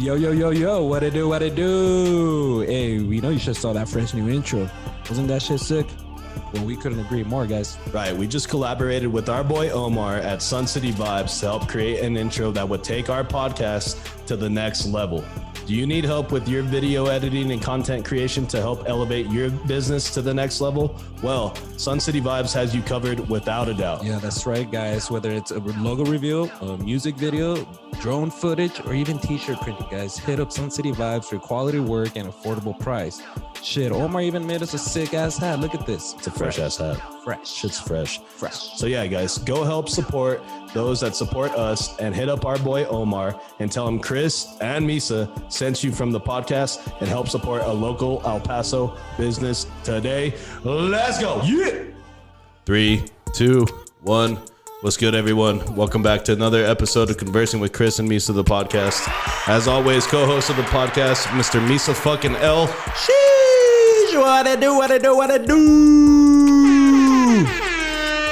Yo, what it do? Hey, we know you should saw that fresh new intro. Wasn't that shit sick? Well, we couldn't agree more, guys. Right, we just collaborated with our boy Omar at Sun City Vibes to help create an intro that would take our podcast to the next level. Do you need help with your video editing and content creation to help elevate your business to the next level? Well, Sun City Vibes has you covered without a doubt. Yeah, that's right, guys. Whether it's a logo reveal, a music video, drone footage, or even t-shirt printing, guys, hit up Sun City Vibes for quality work and affordable price. Shit, Omar even made us a sick-ass hat. Look at this. It's a fresh-ass hat. Fresh. Shit's fresh. Fresh. So yeah, guys, go help support those that support us and hit up our boy Omar and tell him Chris and Misa sent you from the podcast and help support a local El Paso business today. Let's go. Yeah. 3, 2, 1. What's good, everyone? Welcome back to another episode of Conversing with Chris and Misa, the podcast. As always, co-host of the podcast, Mr. Misa fucking L. Sheesh, what I do.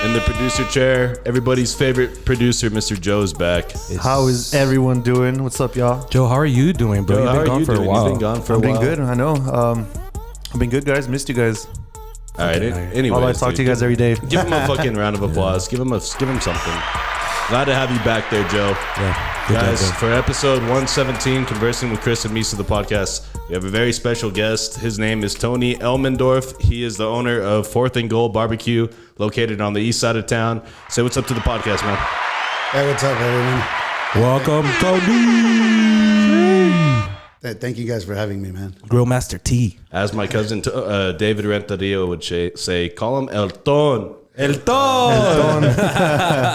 In the producer chair, everybody's favorite producer, Mr. Joe's back. How is everyone doing? What's up, y'all? Joe, how are you doing, bro? Joe, You've been gone for a while. You've been gone for a while. I've been good, I know. I've been good, guys. Missed you guys. All right. Anyway, I talk to you guys every day. Give him a fucking round of applause. Give him something. Glad to have you back there, Joe. Yeah, guys, for episode 117, Conversing with Chris and Misa, the podcast, we have a very special guest. His name is Tony Elmendorff. He is the owner of 4th&Goal BBQ, located on the east side of town. Say what's up to the podcast, man. Hey, what's up, everyone? Welcome, Tony. Thank you guys for having me, man. Grillmaster T. As my cousin David Renteria would say, call him El Ton. El Ton.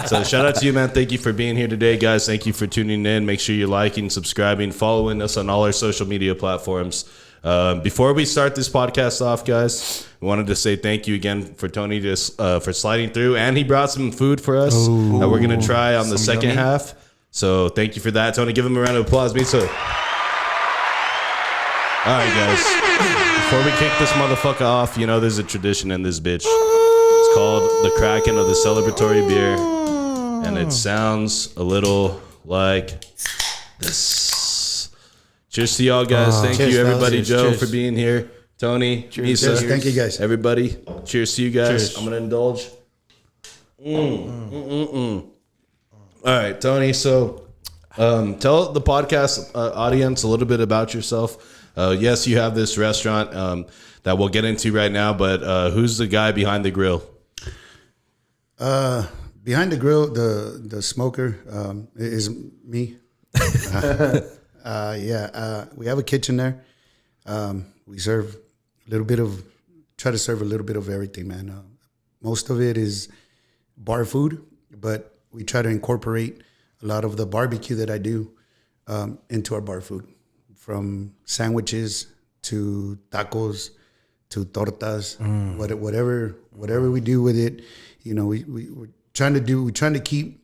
So shout out to you, man. Thank you for being here today, guys. Thank you for tuning in. Make sure you're liking, subscribing, following us on all our social media platforms. Before we start this podcast off, guys, we wanted to say thank you again for Tony for sliding through, and he brought some food for us that we're gonna try on the second half. So thank you for that, Tony. Give him a round of applause, Misa. All right, guys. Before we kick this motherfucker off, you know there's a tradition in this bitch. It's called the Kraken of the celebratory beer, and it sounds a little like this. Cheers to y'all, guys. Thank you, everybody. Joe, for being here. Tony, Misa. Thank you, guys. Everybody. Cheers to you guys. Cheers. I'm going to indulge. All right, Tony. So tell the podcast audience a little bit about yourself. Yes, you have this restaurant that we'll get into right now, but who's the guy behind the grill? Behind the grill, the smoker is me. We have a kitchen there. We serve try to serve a little bit of everything, man. Most of it is bar food, but we try to incorporate a lot of the barbecue that I do into our bar food, from sandwiches to tacos to tortas, whatever we do with it. You know, we're trying to keep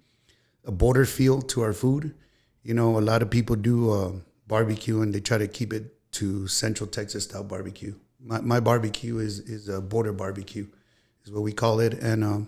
a border feel to our food. You know, a lot of people do barbecue and they try to keep it to Central Texas style barbecue. My barbecue is a border barbecue, is what we call it. And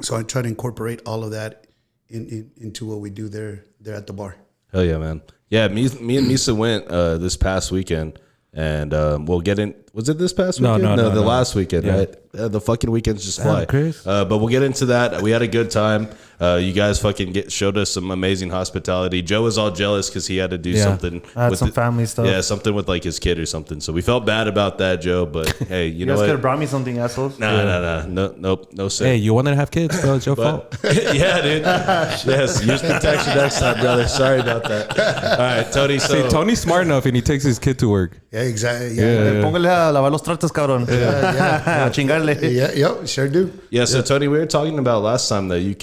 so I try to incorporate all of that into what we do there at the bar. Hell yeah, man. Yeah, me and Misa went this past weekend, and we'll get in. Was it this past weekend? No, the last weekend, yeah. Right? The fucking weekends just fly. But we'll get into that. We had a good time. You guys fucking showed us some amazing hospitality. Joe was all jealous because he had to do something. I had some family stuff. Yeah, something with like his kid or something. So we felt bad about that, Joe. But hey, you know what? You guys could have brought me something, assholes. No, sir. Hey, you wanted to have kids, bro. It's your fault. Yeah, dude. Yes, use protection next time, brother. Sorry about that. All right, Tony. So See, Tony's smart enough and he takes his kid to work. Yeah, exactly. Póngale a lavar los trastes, cabrón. A chingarle. Yeah, sure do. Yeah, so Tony, we were talking about last time that you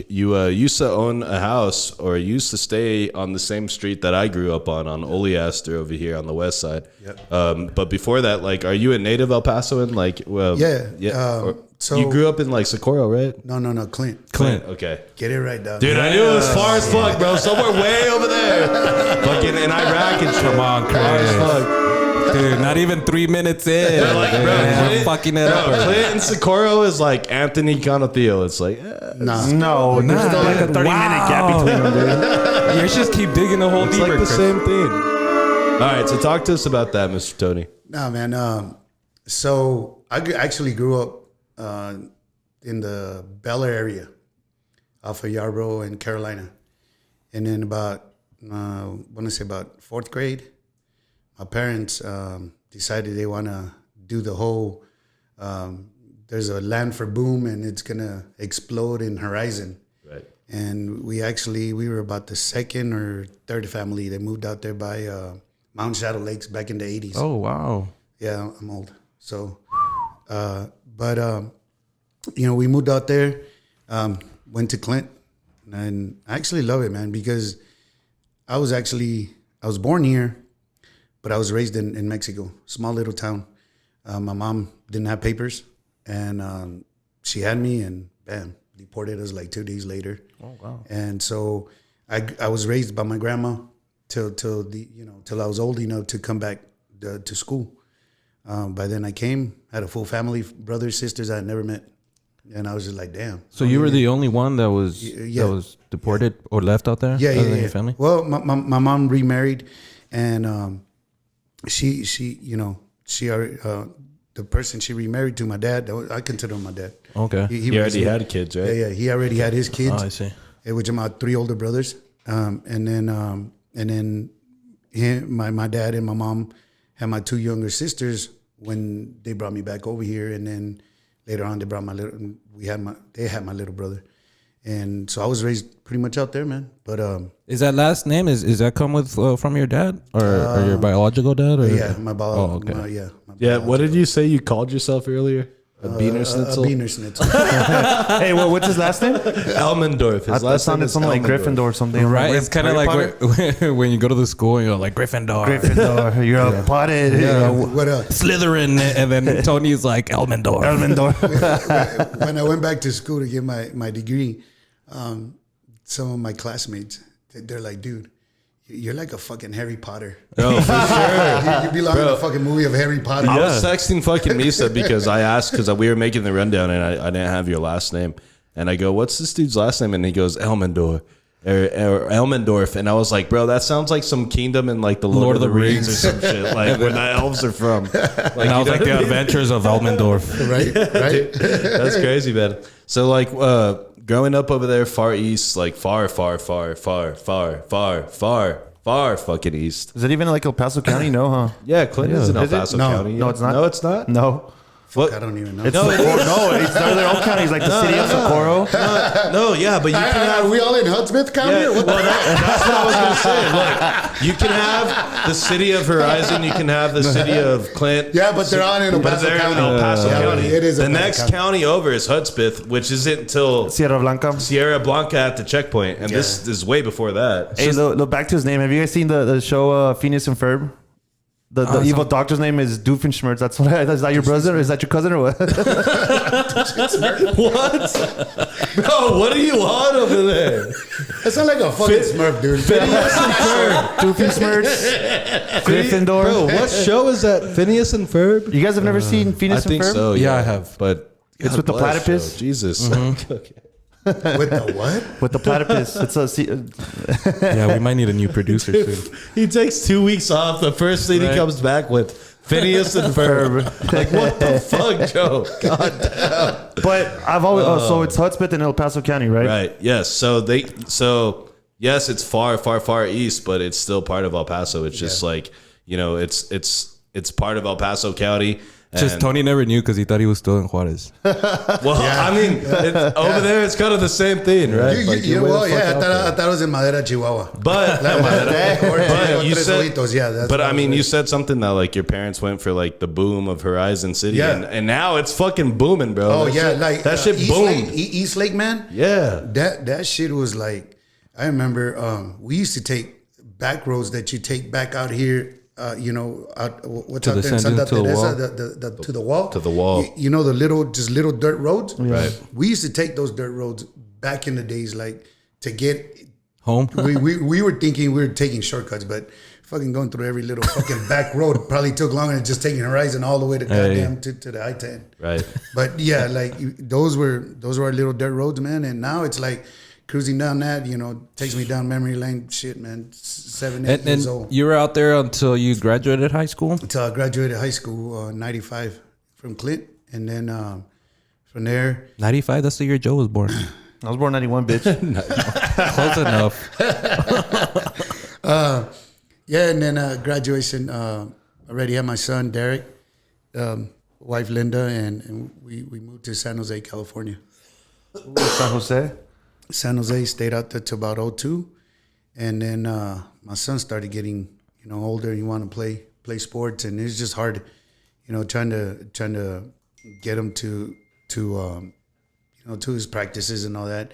used to own a house or used to stay on the same street that I grew up on Oleaster over here on the west side. Yep. But before that, like, are you a native El Pasoan? Like, so you grew up in like Socorro, right? No, Clint. Okay. Get it right down. Dude, I knew it was far as fuck, bro. Somewhere way over there. Fucking in Iraq and shit. Come on, Chris. Far as fuck. Dude, not even 3 minutes in. They're like, bro, I'm fucking it up. Clint and Socorro is like Anthony Canoteo. It's like, No, there's still like a 30-minute gap between them, dude. You just keep digging a hole it's deeper. like the Chris. same thing. All right, so talk to us about that, Mr. Tony. No, man. So I actually grew up in the Bel Air area, off of Yarborough and Carolina. And then about, I want to say about 4th grade, my parents decided they want to do the whole, there's a land for boom and it's going to explode in Horizon. Right. And we were about the second or third family that moved out there by Mount Shadow Lakes back in the 80s. Oh, wow. Yeah, I'm old. So, we moved out there, went to Clint, and I actually love it, man, because I was born here, but I was raised in Mexico, small little town. My mom didn't have papers, and she had me, and bam, deported us like 2 days later. Oh, wow. And so I was raised by my grandma till I was old enough to come back to school. By then I came, had a full family, brothers, sisters I had never met. And I was just like, damn. So you were the only one that was deported or left out there? Yeah, other than yeah. your family? Well, my mom remarried, and she the person she remarried to, my dad, I consider him my dad. Okay. He already had kids, right? Yeah. He already had his kids. Oh, I see. Which are my 3 older brothers. And then my dad and my mom had my 2 younger sisters when they brought me back over here, and then later on they brought they had my little brother, and so I was raised pretty much out there, man. But is that last name is that come with from your dad or your biological dad? Or? yeah, my okay. Yeah, what did you say you called yourself earlier? A Beaner Schnitzel? A Beaner Schnitzel. Hey, what's his last name? Elmendorff. His last name sounded is something like Elmendorff. Gryffindor or something. Right, it's kind of like when you go to the school and you're like Gryffindor. Gryffindor. You're a potted. What else? Slytherin, and then Tony's like Elmendorff. When I went back to school to get my degree, some of my classmates, they're like, dude, you're like a fucking Harry Potter. Oh, for sure. You belong in a fucking movie of Harry Potter. I was texting fucking Misa because I asked, because we were making the rundown and I didn't have your last name. And I go, what's this dude's last name? And he goes, Elmendorff. Or Elmendorff. And I was like, bro, that sounds like some kingdom in like the Lord of the Rings or some shit. Like where the elves are from. Like, And I was like the adventures of Elmendorff. Right? That's crazy, man. So like growing up over there, far east, like far fucking east. Is it even like El Paso County? No, huh? Yeah, Clinton is in El Is it? Paso No. County. No, it's not. No, it's not. No. What? I don't even know. It's their own county. It's like the city of Socorro. No, yeah, but you can have. Are we all in Hudspeth County? Yeah, Or what well, that's what I was gonna say. Look, you can have the city of Horizon. You can have the city of Clint. Yeah, but they're all in El But Paso they're in County. El Paso Yeah, County. it is the El Paso next County. county over is Hudspeth, which isn't until Sierra Blanca. Sierra Blanca at the checkpoint, and this is way before that. Hey, look, back to his name. Have you guys seen the show Phineas and Ferb? The evil doctor's name is Doofenshmirtz. That's what. Is that your brother? Is that your cousin or what? What? Bro, what are you on over there? That sounds like a fucking Smurf, dude. Phineas and Ferb. Doofenshmirtz. Gryffindor. Bro, what show is that? Phineas and Ferb? You guys have never seen Phineas I think and Ferb? so. Yeah, I have. But It's God with the bless, platypus? Joe. Jesus. Okay. With the what? With the platypus. It's Yeah, we might need a new producer soon. He takes 2 weeks off. The first thing he comes back with, Phineas and Ferb. Like, what the fuck, Joe? God damn. But I've always so it's Hudspeth in El Paso County, right? Right. Yes. So yes, it's far east, but it's still part of El Paso. It's just like, it's part of El Paso County. Just Tony never knew because he thought he was still in Juarez. Well, I mean, over there, it's kind of the same thing, right? I Like, you're way the fuck out there. thought it was in Madera, Chihuahua. But you said, yeah. but I mean, you said something that like your parents went for like the boom of Horizon City, Yeah. and now it's fucking booming, bro. Oh That yeah, shit, like that shit East boomed. Lake, East Lake, man. Yeah, That shit was like, I remember we used to take back roads that you take back out here. What's To out the there in Santa Santa to the Teresa, wall? to the wall. To the wall. You know the little dirt roads. Right. We used to take those dirt roads back in the days, like to get. Home? We were thinking we were taking shortcuts, but fucking going through every little fucking back road probably took longer than just taking Horizon all the way to goddamn to the I-10. right. But yeah, like those were our little dirt roads, man. And now it's like cruising down that, takes me down memory lane. Shit, man, 7, 8 years old. You were out there until you graduated high school? Until I graduated high school, 95 from Clint. And then from there. 95, that's the year Joe was born. I was born 91, bitch. Close enough. Yeah, and then graduation, already had my son, Derek, wife, Linda, and we moved to San Jose, California. San Jose? San Jose, stayed out there till about 02. And then my son started getting, older. He wanted to play sports, and it's just hard, trying to get him to his practices and all that,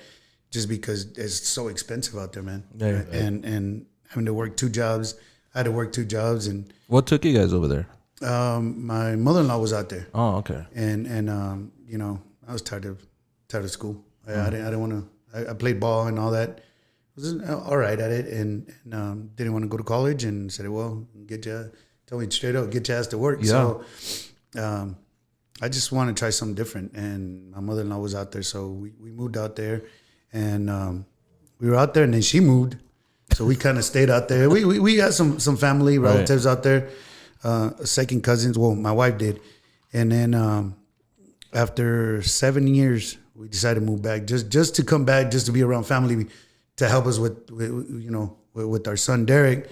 just because it's so expensive out there, man. Yeah. And having to work 2 jobs. I had to work 2 jobs. And What took you guys over there? my mother-in-law was out there. Oh, okay. And I was tired of school. I didn't want to. I played ball and all that. Was all right at it, and didn't want to go to college. And said, well, tell me straight up, get your ass to work. Yeah. So I just want to try something different. And my mother-in-law was out there, so we moved out there, and we were out there, and then she moved, so we kind of stayed out there. We had some family relatives out there, second cousins. Well, my wife did, and then after 7 years, we decided to move back, just to come back, just to be around family, to help us with our son Derek,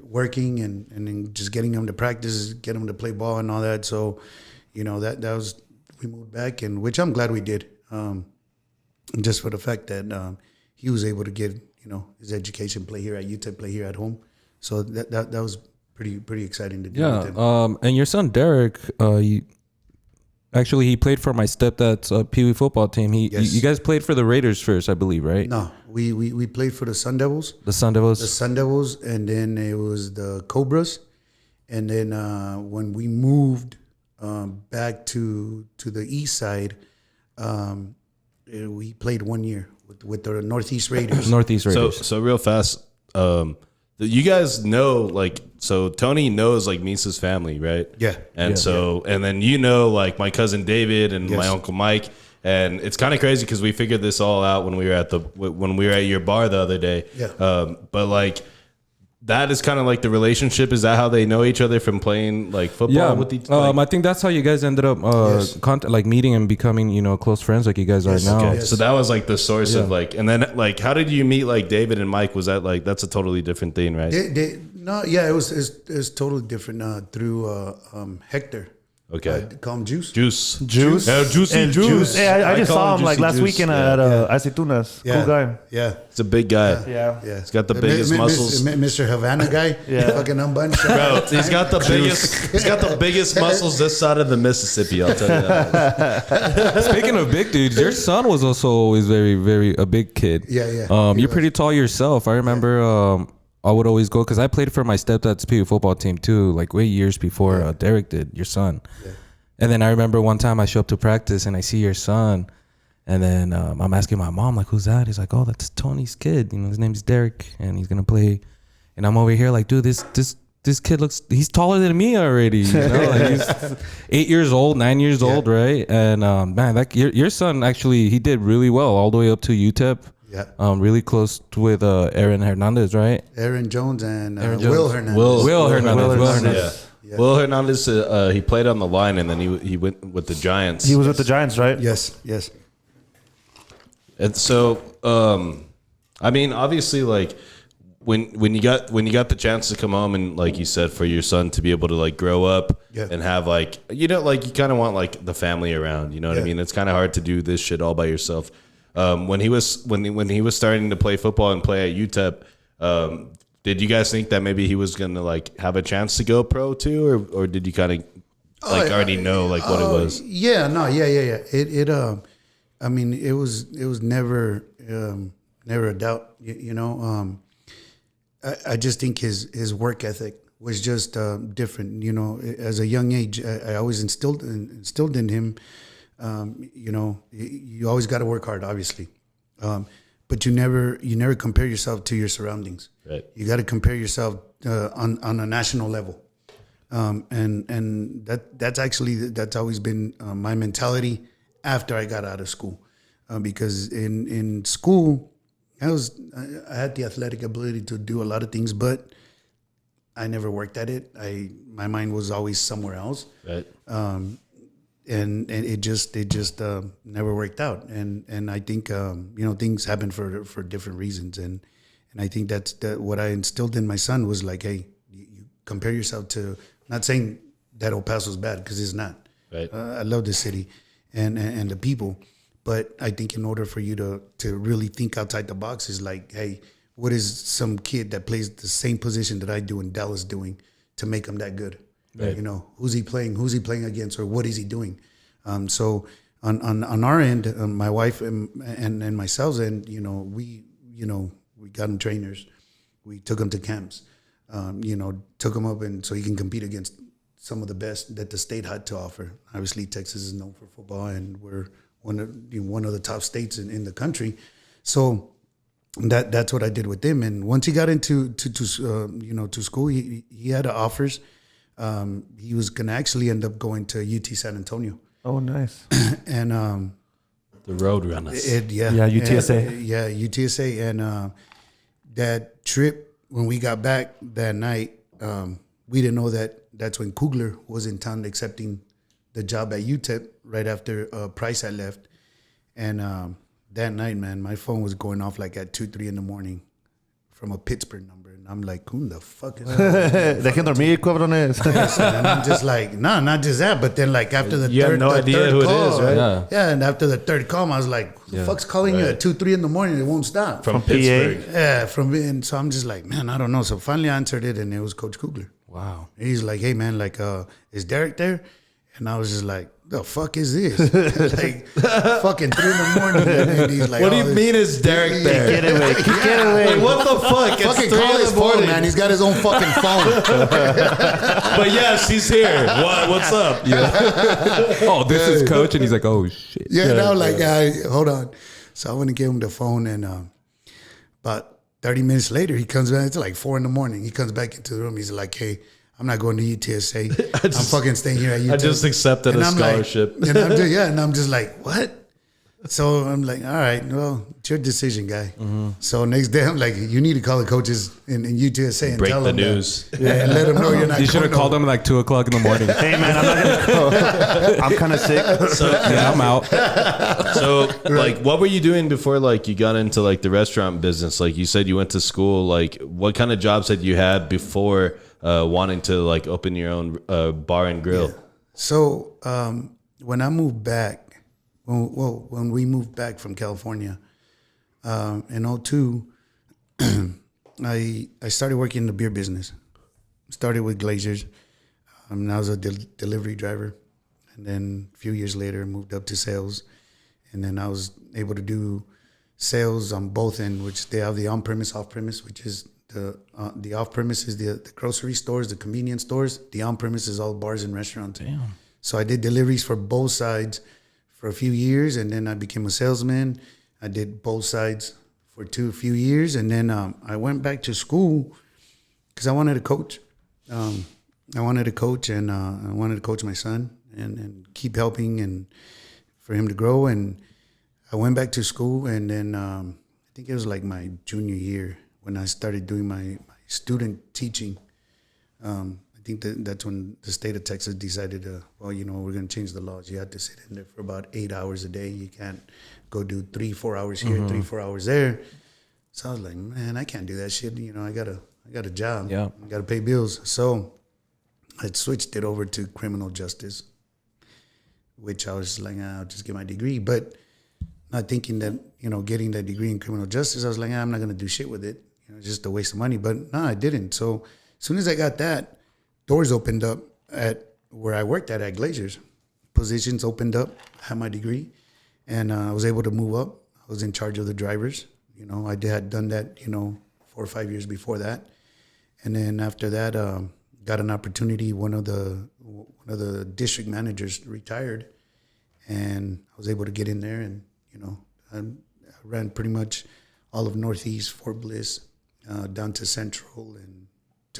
working and then just getting him to practice, get him to play ball and all that. So, that was, we moved back, and which I'm glad we did, just for the fact that he was able to get his education, play here at UTEP, play here at home. So that was pretty exciting to do. Yeah. with him. And your son Derek, he played for my stepdad's Pee Wee football team. Yes. You guys played for the Raiders first, I believe, right? No, we played for the Sun Devils. The Sun Devils. The Sun Devils, and then it was the Cobras, and then when we moved back to the east side, we played 1 year with the Northeast Raiders. Northeast Raiders. So real fast, you guys know, so Tony knows Misa's family, right? Yeah. And and then my cousin David and my uncle Mike, and it's kind of crazy because we figured this all out when we were at your bar the other day. Yeah. But that is kind of the relationship. Is that how they know each other from playing football with each other? I think that's how you guys ended up meeting and becoming close friends like you guys are now. Okay. So that was the source of and then how did you meet David and Mike? Was that that's a totally different thing, right? It was totally different through Hector. Okay. Call him Juice. Juice. Juicy Juice. Yeah, I just call saw him last Juice. weekend at Aceitunas. Yeah. Cool guy. Yeah. It's a big guy. Yeah. He's got the biggest muscles. Mr. Havana guy. Fucking unbuttoned. Bro, he's got the biggest. He's got the biggest muscles this side of the Mississippi. I'll tell you that. Speaking of big dudes, your son was also always very, very a big kid. Yeah. You're pretty tall yourself. I remember I would always go because I played for my stepdad's Pee Wee football team too, way years before Derek did. Your son. Yeah. And then I remember one time I show up to practice and I see your son, and then I'm asking my mom who's that? He's like, oh, that's Tony's kid. His name's Derek, and he's gonna play. And I'm over here dude, this kid he's taller than me already. He's 8 years old, 9 years old, right? And man, your son actually he did really well all the way up to UTEP. Yeah. Really close with Aaron Hernandez, right? Aaron Jones and Jones. Will Hernandez. Will Hernandez. Yeah. Will Hernandez, he played on the line, and then he went with the Giants. He was with the Giants, right? Yes. And so, obviously, when you got the chance to come home and you said for your son to be able to grow up and have you kind of want the family around. You know what I mean? It's kind of hard to do this shit all by yourself. When he was starting to play football and play at UTEP, did you guys think that maybe he was gonna have a chance to go pro too, or did you kind of already know what it was? Yeah. It it was never a doubt. I just think his work ethic was just different. As a young age, I always instilled in him. You always got to work hard, obviously, but you never compare yourself to your surroundings. Right. You got to compare yourself on a national level, and that's always been my mentality after I got out of school. because in school, I had the athletic ability to do a lot of things, but I never worked at it. My mind was always somewhere else. Right. And it just never worked out. And I think things happen for different reasons. And I think that's what I instilled in my son was like, hey, you compare yourself to. Not saying that El Paso's bad, because it's not. Right. I love the city and the people, but I think in order for you to really think outside the box is like, hey, what is some kid that plays the same position that I do in Dallas doing to make him that good? Right. Who's he playing? Who's he playing against? Or what is he doing? So on our end, my wife and myself, and we got him trainers. We took him to camps. Took him up, and so he can compete against some of the best that the state had to offer. Obviously, Texas is known for football, and we're one of the top states in the country. So that's what I did with him. And once he got into to school, he had offers. He was gonna actually end up going to UT San Antonio. Oh, nice. And the Road Runners. UTSA. UTSA. And that trip, when we got back that night, we didn't know that's when Kugler was in town accepting the job at UTEP right after Price had left. And that night, man, my phone was going off like at 2-3 in the morning from a Pittsburgh number. And I'm like, who the fuck is that? Dejen dormir, cabrones. And I'm just like, no, not just that. But then like after the you third, have no idea who call, it is, right? Yeah, and after the third call, I was like, who the fuck's calling you at 2-3 in the morning? It won't stop. From Pittsburgh. Yeah, and so I'm just like, man, I don't know. So finally I answered it, and it was Coach Kugler. Wow. And he's like, hey, man, like, is Derek there? And I was just like, the fuck is this? Like, fucking 3 in the morning. And he's like, What do you mean is Derek there? Get away. Get away. Like, what the fuck? It's Fucking 3 call in his the morning. phone, man. He's got his own fucking phone. But yes, he's here. What's up? Oh, this is Coach, and he's like, oh shit. Yeah, no, like, hold on. So I went and gave him the phone, and about 30 minutes later, he comes back. It's like 4 in the morning. He comes back into the room. He's like, hey, I'm not going to UTSA. I'm fucking staying here at UTSA. I just accepted a scholarship. Like, and I'm just like, what? So I'm like, all right, well, it's your decision, guy. Mm-hmm. So next day, I'm like, you need to call the coaches in UTSA and break tell the them news. That, and let them know you're not. You should have called them like 2:00 in the morning. Hey, man, I'm not going to go. I'm kind of sick. So, Yeah, I'm out. So, like, what were you doing before, like, you got into, like, the restaurant business? Like, you said you went to school. Like, what kind of jobs had you had before wanting to, like, open your own bar and grill? Yeah. So, when I moved back, when we moved back from California in 2002, I started working in the beer business. Started with Glazers. I was a delivery driver. And then a few years later, moved up to sales. And then I was able to do sales on both ends, which they have the on-premise, off-premise, which is the off-premise is the grocery stores, the convenience stores. The on-premise is all bars and restaurants. Damn. So I did deliveries for both sides for a few years, and then I became a salesman. I did both sides for a few years, and then I went back to school because I wanted to coach. I wanted to coach, and I wanted to coach my son and keep helping and for him to grow. And I went back to school, and then I think it was like my junior year when I started doing my student teaching. I think that's when the state of Texas decided, we're going to change the laws. You have to sit in there for about 8 hours a day. You can't go do 3-4 hours here, 3-4 hours there. So I was like, man, I can't do that shit. I got a job. Yeah. I got to pay bills. So I switched it over to criminal justice, which I was like, I'll just get my degree. But not thinking that, getting that degree in criminal justice, I was like, I'm not going to do shit with it. Just a waste of money. But no, I didn't. So as soon as I got that, doors opened up at where I worked at Glazers. Positions opened up, had my degree, and I was able to move up. I was in charge of the drivers. I had done that, 4 or 5 years before that. And then after that, got an opportunity. One of the district managers retired, and I was able to get in there, and, I ran pretty much all of Northeast, Fort Bliss, down to Central, and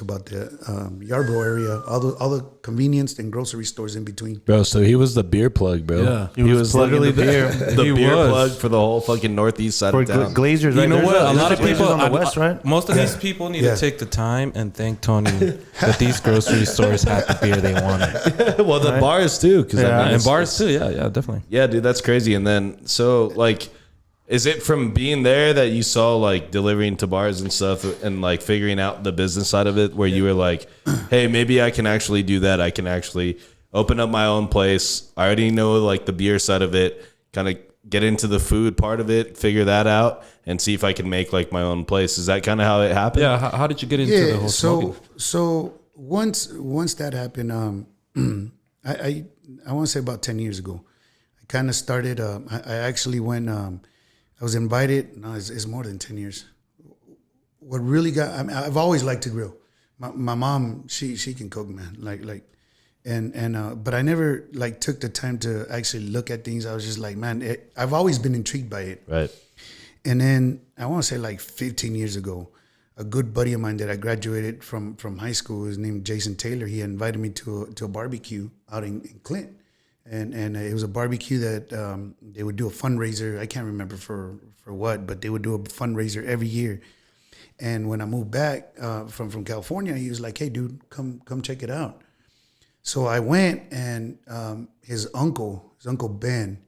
about the Yarborough area, all the convenience and grocery stores in between. Bro, so he was the beer plug, bro. Yeah. He was literally the He beer was. plug for the whole fucking northeast side For of town. Glazers, right? You know There's what? A lot of Glazers people on the west, right? Most of these people need Yeah. to take the time and thank Tony that these grocery stores had the beer they wanted. Well, the bars too, because Yeah. And bars too. Yeah, definitely. Yeah, dude, that's crazy. And then, so like, is it from being there that you saw like delivering to bars and stuff and like figuring out the business side of it where you were like, hey, maybe I can actually do that. I can actually open up my own place. I already know like the beer side of it, kind of get into the food part of it, figure that out and see if I can make like my own place. Is that kind of how it happened? Yeah. How did you get into the whole smoking? So once that happened, I want to say about 10 years ago, I kind of started. I actually went. I was invited. No, it's more than 10 years. What really got? I mean, I've always liked to grill. My mom, she can cook, man. But I never like took the time to actually look at things. I was just like, man, I've always been intrigued by it. Right. And then I want to say like 15 years ago, a good buddy of mine that I graduated from high school, his name Jason Taylor, he invited me to a barbecue out in Clint. And it was a barbecue that they would do a fundraiser. I can't remember for what, but they would do a fundraiser every year. And when I moved back from California, he was like, "Hey, dude, come check it out." So I went, and his uncle Ben,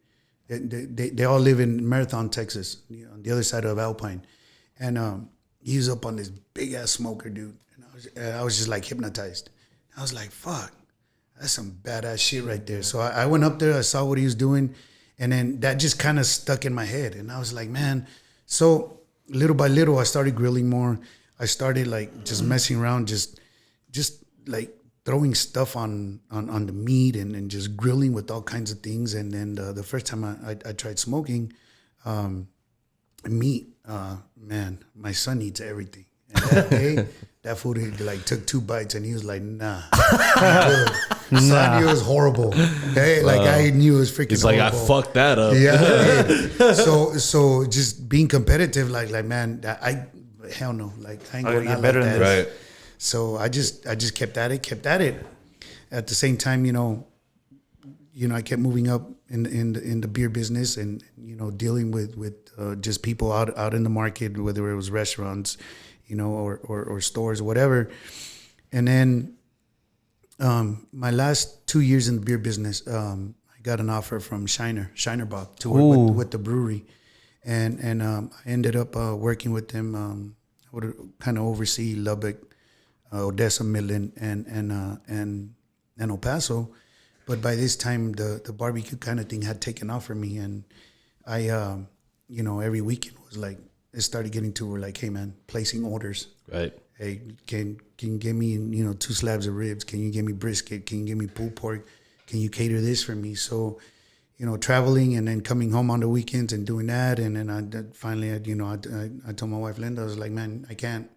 they all live in Marathon, Texas, on the other side of Alpine, and he was up on this big ass smoker, dude. And I was just like hypnotized. I was like, "Fuck. That's some badass shit right there." So I went up there, I saw what he was doing, and then that just kind of stuck in my head. And I was like, man, so little by little, I started grilling more. I started like just messing around, just like throwing stuff on the meat and just grilling with all kinds of things. And then the first time I tried smoking meat, man, my son eats everything. And that day, that food, he like took 2 bites and he was like, nah. So I knew it was horrible. Okay? Like I knew it was freaking horrible. He's like, I fucked that up. Yeah. So just being competitive, like man, hell no. Like I ain't going out better like than that. Right. So I just kept at it. At the same time, I kept moving up in the beer business and dealing with just people out in the market, whether it was restaurants, or stores or whatever. And then my last 2 years in the beer business, I got an offer from Shiner Bob to work with the brewery, and I ended up working with them. I would kind of oversee Lubbock, Odessa, Midland, and El Paso. But by this time, the barbecue kind of thing had taken off for me, and I, every weekend was like, it started getting to where like, hey man, placing orders. Right. Hey, can you give me 2 slabs of ribs? Can you give me brisket? Can you give me pulled pork? Can you cater this for me? So, traveling and then coming home on the weekends and doing that, and then I told my wife Linda, I was like, man, I can't.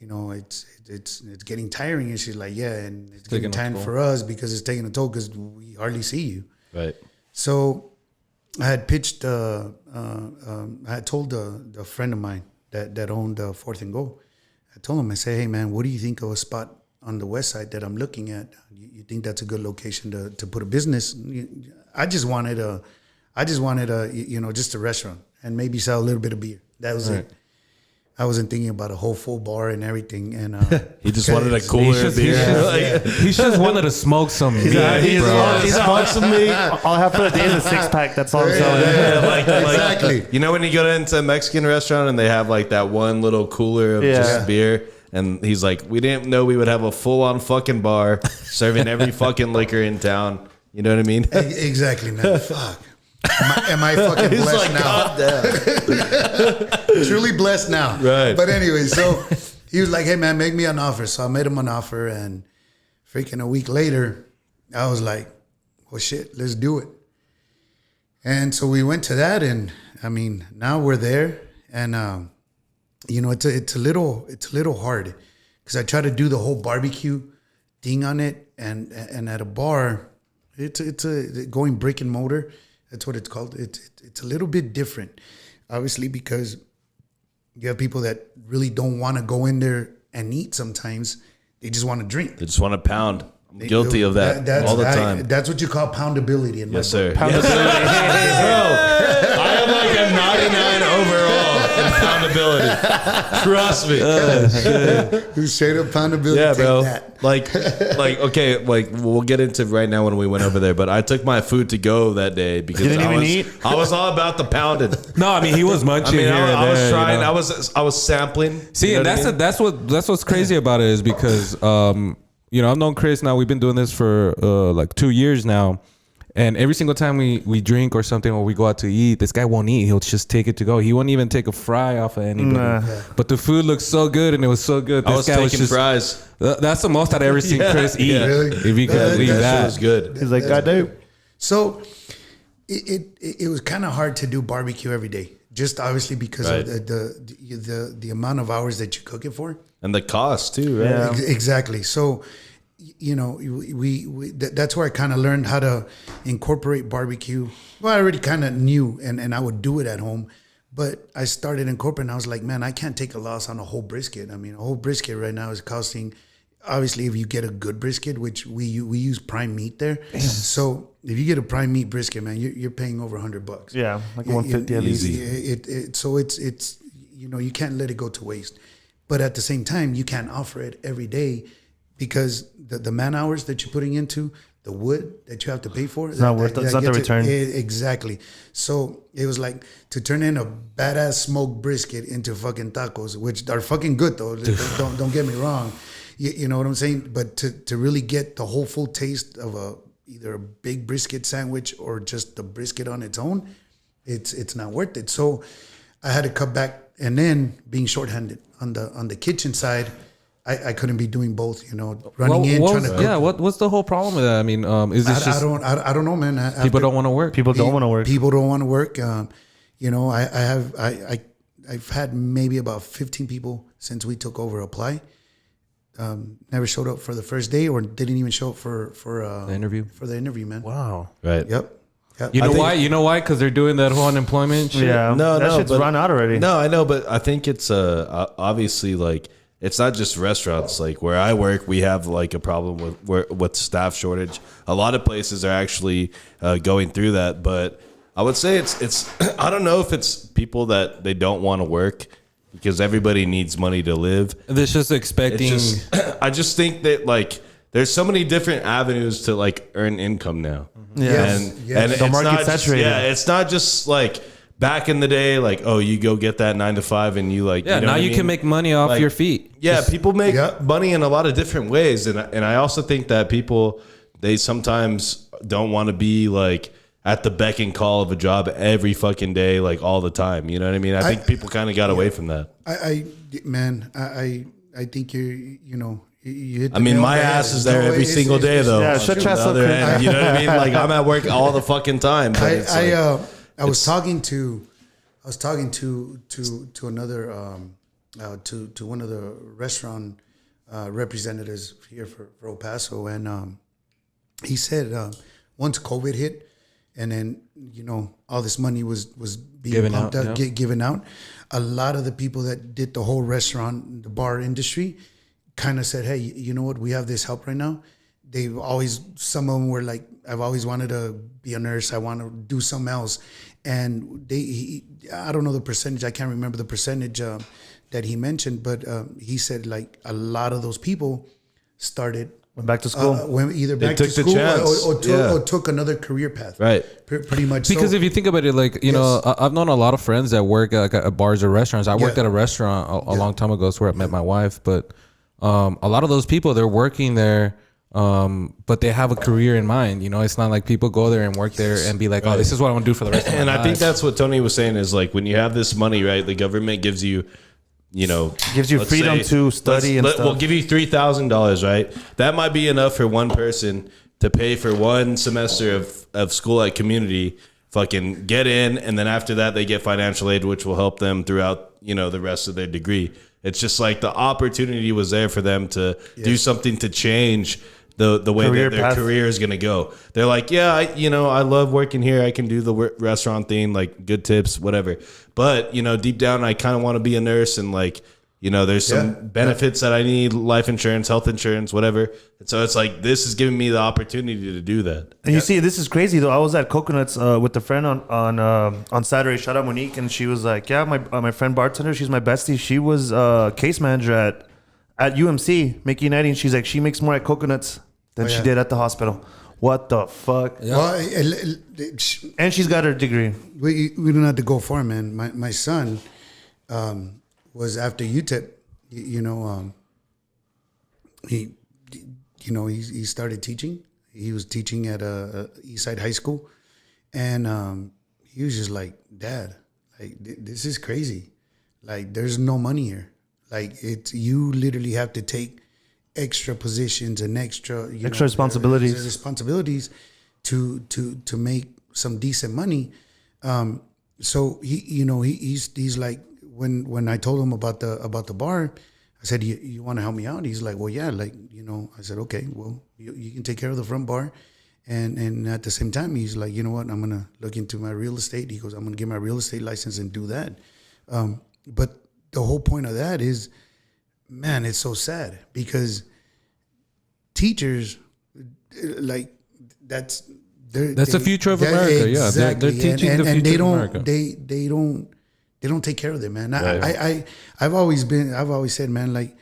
It's getting tiring, and she's like, yeah, and it's getting tiring for us because it's taking a toll because we hardly see you. Right. So I had pitched. I had told a friend of mine that owned 4th&Goal. I told him, I said, hey man, what do you think of a spot on the west side that I'm looking at? You think that's a good location to put a business? I just wanted a just a restaurant and maybe sell a little bit of beer. That was it. I wasn't thinking about a whole full bar and everything. And he just wanted a cooler beer. He just wanted to smoke some meat, bro. He's some meat. All I have for the day is a 6-pack. That's all I'm selling. Exactly. When you go into a Mexican restaurant and they have like that one little cooler of just beer, and he's like, we didn't know we would have a full-on fucking bar serving every fucking liquor in town. You know what I mean? Exactly, man. Fuck. Am I fucking blessed now? Truly blessed now. Right. But anyway, so he was like, hey man, make me an offer. So I made him an offer, and freaking a week later, I was like, well shit, let's do it. And so we went to that, and I mean, now we're there, and it's a little hard because I try to do the whole barbecue thing on it, and at a bar, it's a going brick and mortar. That's what it's called. It's a little bit different, obviously, because you have people that really don't want to go in there and eat sometimes. They just want to drink. They just want to pound. I'm guilty of that all the time. That's what you call poundability in my Yes, sir. book. Yes, sir. Bro, I am like a 99 overall in poundability. Trust me. Who straight up poundability? Yeah, take bro. That. Like, okay, like we'll get into right now when we went over there. But I took my food to go that day because You didn't even eat? I was all about the pounding. No, I mean he was munching. I mean, here I and was there, trying. you know? I was sampling. See, you know and what I mean? that's what's crazy about it is because you know, I've known Chris now. We've been doing this for like 2 years now, and every single time we drink or something or we go out to eat, this guy won't eat. He'll just take it to go. He won't even take a fry off of anybody. Nah. But the food looks so good and it was so good. I was This guy taking fries. That's the most I'd ever seen Chris eat. yeah. Really? If you could leave That shit that. was good. He's like, God damn. So it was kind of hard to do barbecue every day, just obviously because Right. of the amount of hours that you cook it for. And the cost too, right? Yeah. Exactly. So, you know, that's where I kind of learned how to incorporate barbecue. Well, I already kind of knew, and I would do it at home, but I started incorporating. I was like, man, I can't take a loss on a whole brisket. I mean, a whole brisket right now is costing. Obviously, if you get a good brisket, which we use prime meat there, so if you get a prime meat brisket, man, you're paying over $100. Yeah, like 150 at least. So it's you know, you can't let it go to waste, but at the same time, you can't offer it every day because the man hours that you're putting into the wood that you have to pay for, It's not worth it. It's not the return. Exactly. So it was like to turn in a badass smoked brisket into fucking tacos, which are fucking good though. Don't get me wrong. You know what I'm saying? But to really get the whole full taste of either a big brisket sandwich or just the brisket on its own, it's not worth it. So I had to cut back, and then being shorthanded on the kitchen side, I couldn't be doing both. You know, running trying to cook. Yeah, what's the whole problem with that? I mean, is this just I don't know, man. people don't want to work? People don't want to work. People don't want to work. You know, I've had maybe about 15 people since we took over apply. Never showed up for the first day, or didn't even show up for The interview? For the interview, man. Wow. Right. Yep. You know why? You know why? Because they're doing that whole unemployment shit. Yeah, No, that shit's but- run out already. No, I know, but I think it's obviously like it's not just restaurants. Like where I work, we have like a problem with staff shortage. A lot of places are actually going through that, but I would say it's I don't know if it's people that they don't want to work because everybody needs money to live. This just expecting. It's just, I just think that like there's so many different avenues to like earn income now. Yes. And Yes. The it's market's not just, saturated. yeah, it's not just like back in the day, like, oh, you go get that 9 to 5 and you like, yeah, you know now what I you mean? can make money off Like, your feet. Yeah, people make Yeah. money in a lot of different ways. And I also think that people, they sometimes don't want to be like at the beck and call of a job every fucking day, like all the time. You know what I mean? I think people kind of got away from that. I think you know. You hit the I mean, nail my on the head. ass is there every it's- single day, it's- though. Yeah, on shut the your ass up, other Clint. end, you know what I mean? Like I'm at work all the fucking time. But it's like, I was talking to another to one of the restaurant representatives here for El Paso, and he said once COVID hit, and then you know all this money was being Given pumped out, out, yeah. given out. A lot of the people that did the whole restaurant, the bar industry, kind of said, "Hey, you know what? We have this help right now." Some of them were like, "I've always wanted to be a nurse. I want to do something else," and I don't know the percentage. I can't remember the percentage that he mentioned, but he said like a lot of those people started. Went back to school. Went either back took to the school chance. or took another career path. right. Pretty much. Because So- if you think about it, like, you know, I've known a lot of friends that work at bars or restaurants. I worked Yeah. at a restaurant a long time ago. It's where I met my wife. But a lot of those people, they're working there, but they have a career in mind. You know, it's not like people go there and work there and be like, oh, this is what I want to do for the rest of my And life. I think that's what Tony was saying is like when you have this money, right? The government gives you, you know, Gives you let's freedom to study and stuff. We'll give you $3,000, right? That might be enough for one person to pay for one semester of school at community. Fucking get in, and then after that, they get financial aid, which will help them throughout, you know, the rest of their degree. It's just like the opportunity was there for them to do something to change the way Career that their path. career is going to go. They're like, yeah, I love working here. I can do the restaurant thing, like good tips, whatever. But, you know, deep down, I kind of want to be a nurse and like, You know, there's some benefits that I need, life insurance, health insurance, whatever. And so it's like, this is giving me the opportunity to do that. And you see, this is crazy though. I was at Coconuts with a friend on Saturday. Shout out Monique, and she was like, "Yeah, my friend bartender, she's my bestie. She was case manager at UMC making 90, and she's like, she makes more at Coconuts than she did at the hospital. What the fuck? Yeah. Well, and she's got her degree. We don't have to go far, man. My son was after UTEP. He started teaching. He was teaching at Eastside High School, and he was just like, "Dad, like this is crazy. Like there's no money here. Like you literally have to take extra positions and extra responsibilities to make some decent money." So he's like, when I told him about the bar, I said, you want to help me out? He's like, well, yeah, I said, okay, well, you can take care of the front bar. And at the same time, he's like, you know what, I'm going to look into my real estate. He goes, I'm going to get my real estate license and do that. But the whole point of that is, man, it's so sad because teachers, like, that's the future of America. Exactly. They're teaching the future of America. They don't take care of them, man. Right. I've always said, man, like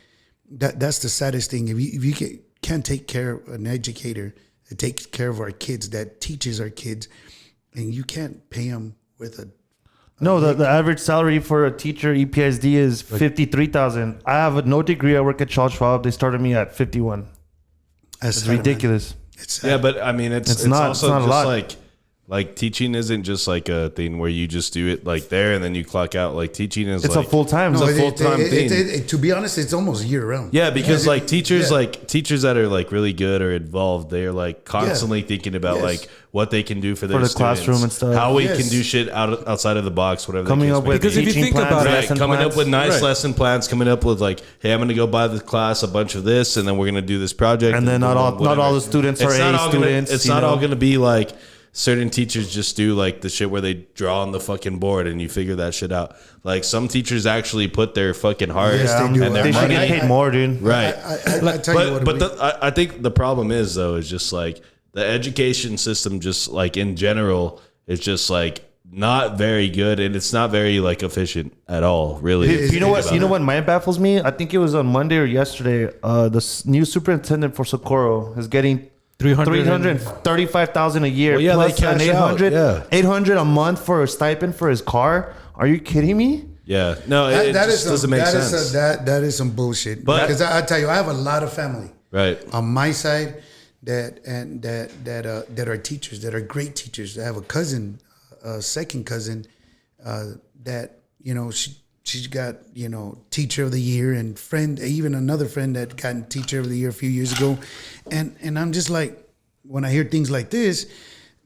that's the saddest thing. If you can't take care of an educator that takes care of our kids, that teaches our kids, and you can't pay them with a the average salary for a teacher EPSD is $53,000. I have no degree. I work at Charles Schwab. They started me at 51. That's ridiculous. But I mean, it's also just a lot. Like teaching isn't just like a thing where you just do it like there and then you clock out. Like teaching is a full time. It's a full time thing. To be honest, it's almost year round. Yeah, because teachers that are like really good or involved, they're like constantly thinking about like what they can do for their the students, classroom and stuff. How we can do shit outside of the box, whatever. Coming up with because if you think about it, coming up with nice lesson plans, coming up with like, hey, I'm going to go buy the class a bunch of this, and then we're going to do this project, and then not all the students are A students. It's not all going to be like. Certain teachers just do like the shit where they draw on the fucking board and you figure that shit out. Like some teachers actually put their fucking heart and their money. They should get paid more, dude. Right. I think the problem is though, is just like the education system, just like in general, is just like not very good and it's not very like efficient at all. Really. You know what? Mine baffles me. I think it was on Monday or yesterday. The new superintendent for Socorro is getting $335,000 a year. Well, yeah, plus they cash $800 a month for a stipend for his car. Are you kidding me? Yeah, no, it just doesn't make sense. That is some bullshit. Because I tell you, I have a lot of family on my side that are teachers, that are great teachers. I have a cousin, a second cousin, that she's got teacher of the year, and even another friend that got teacher of the year a few years ago, and I'm just like, when I hear things like this,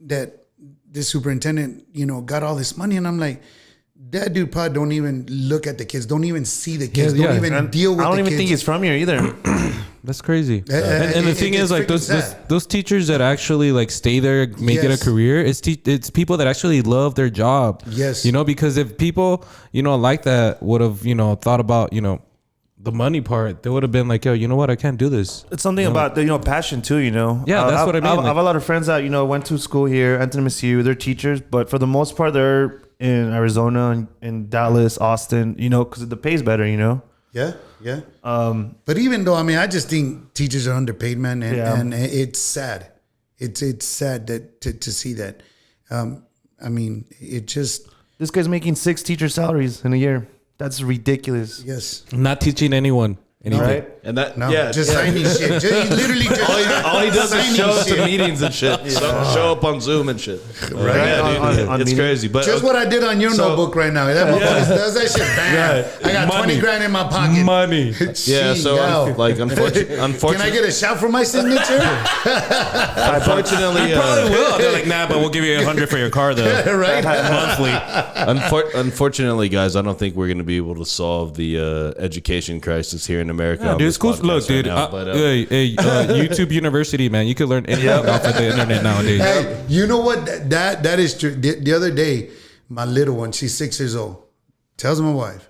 that this superintendent got all this money, and I'm like, that dude probably don't even look at the kids, don't even see the kids, don't even deal with the kids. I don't even think he's from here either. That's crazy. And the thing is, like those teachers that actually like stay there, make it a career, it's people that actually love their job. Yes. Because if people, like that would have, thought about, the money part, they would have been like, yo, you know what? I can't do this. It's something about the, passion too, Yeah, that's what I mean. I have a lot of friends that, went to school here, Anthony MSU, they're teachers, but for the most part, they're in Arizona and Dallas, Austin, because the pay's better, Yeah. But even though, I just think teachers are underpaid, man, and it's sad. It's sad that to see that. It just, this guy's making 6 teacher salaries in a year. That's ridiculous. Yes. Not teaching anyone anything. Right? And that, just signing shit. Literally just all he does is show up to meetings and shit. Show up on Zoom and shit. Right. It's crazy. But just what I did on your notebook right now. That motherfucker does that shit. Bam. I got money. 20 grand in my pocket. Money. Yeah. So unfortunately, can I get a shout for my signature? Unfortunately, you probably will. They're like, nah, but we'll give you $100 for your car though. Right. Monthly. Unfortunately, guys, I don't think we're going to be able to solve the education crisis here in America. Yeah, dude, schools. Look, dude. YouTube University, man. You can learn anything off of the internet nowadays. Hey, you know what? That is true. The other day, my little one, she's 6 years old, tells my wife,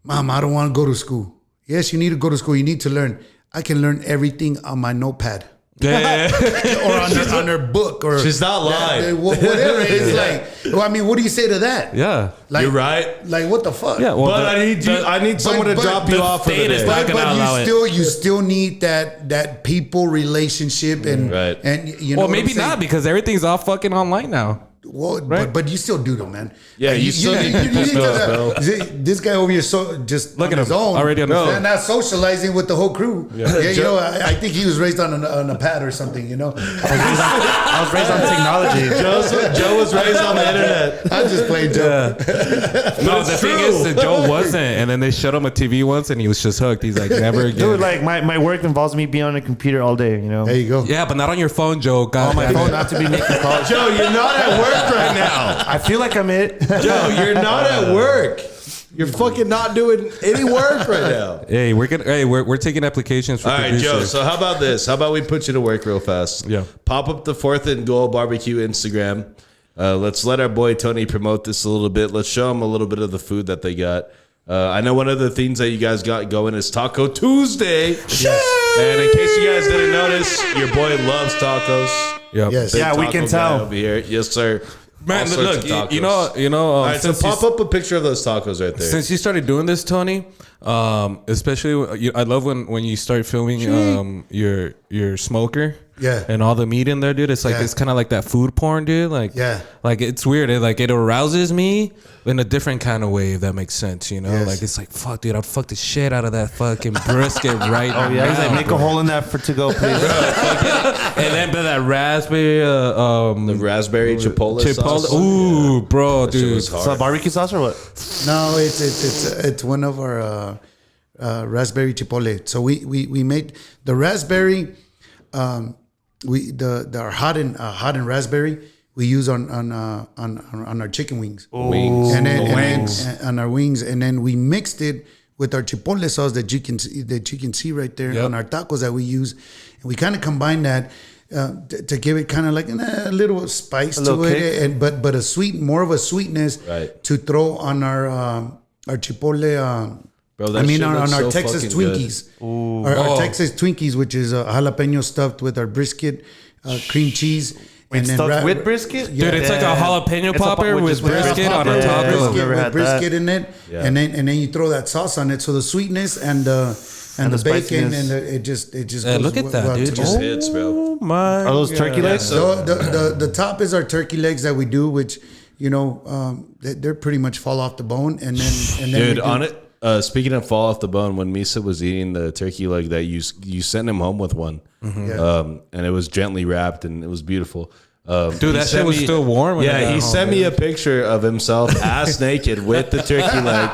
Mom, I don't want to go to school. Yes, you need to go to school. You need to learn. I can learn everything on my notepad. Yeah. Or on her book, or She's not lying. Whatever. It's like, well, I mean, what do you say to that? Yeah. Like, You're right. Like, what the fuck? Yeah. Well, But I need someone to drop you off for the state is day. not gonna allow it. You still need that people relationship and Right. and you know. Well, what I'm maybe saying? not because everything's all fucking online now. Well, Right? but you still do though, man. Yeah, Like, you still need people to- to This guy over here, so just Look on at his him, own, already on his phone. not socializing with the whole crew. Yeah, you know, I think he was raised on a pad or something. You know, I was raised on technology. Joe was raised on the internet. I'm just playing Joe. No, the thing is that Joe wasn't, and then they showed him a TV once, and he was just hooked. He's like, never again. Dude, like my work involves me being on a computer all day. You know, There you go. Yeah, but not on your phone, Joe. God, on my damn phone, it. not to be making calls. Joe, you're not at work right now. I feel like I'm it. Joe, you're not at work. You're fucking not doing any work right now. Hey, we're taking applications for All right, producers. Joe. So how about this? How about we put you to work real fast? Yeah. Pop up the 4th&Goal BBQ Instagram. Let's let our boy Tony promote this a little bit. Let's show him a little bit of the food that they got. I know one of the things that you guys got going is Taco Tuesday. Yes. And in case you guys didn't notice, your boy loves tacos. Yep. Yes. Big Yeah, we taco can guy tell. over here. Yes, sir. Man, All sorts look, of tacos. you know. All right, so since pop up a picture of those tacos right there. Since you started doing this, Tony, especially I love when you start filming your smoker. Yeah. And all the meat in there, dude. It's like Yeah. it's kind of like that food porn, dude. Like Yeah. like it's weird. It arouses me in a different kind of way, if that makes sense. You know, Yes. like it's like fuck, dude. I'd fuck the shit out of that fucking brisket right now. Yeah, he's like, make a hole in that for to go, please. And then that raspberry, the raspberry chipotle sauce. Ooh, bro, That shit dude. was hard. So barbecue sauce or what? No, it's one of our raspberry chipotle. So we made the raspberry. Our hot and raspberry we use on our chicken wings. Wings. And then Wings. on our wings, and then we mixed it with our chipotle sauce that you can see right there Yep. on our tacos that we use, and we kind of combine that to give it kind of like a little spice to little it, kick. and but more of a sweetness Right. to throw on our chipotle. Bro, that I mean, shit on looks our so Texas fucking good. Twinkies, our Texas Twinkies, which is jalapeno stuffed with our brisket, cream cheese, and then Stuffed with brisket? Dude, it's like a jalapeno It's a popper with brisket on a Yeah. taco. Brisket. Never with had brisket that. in it, Yeah. and then you throw that sauce on it. So the sweetness and the the bacon spiciness. and it just Hey, goes look at that, well dude. Just together. hits, bro. Oh my! Are those turkey legs? so- So the top is our turkey legs that we do, which you know they're pretty much fall off the bone, and then we Dude, do- on it. Speaking of fall off the bone, when Misa was eating the turkey leg, that you sent him home with one, Yeah. and it was gently wrapped and it was beautiful. Dude, he that sent shit was still warm when I Yeah, got he home, sent me dude. a picture of himself ass naked with the turkey leg,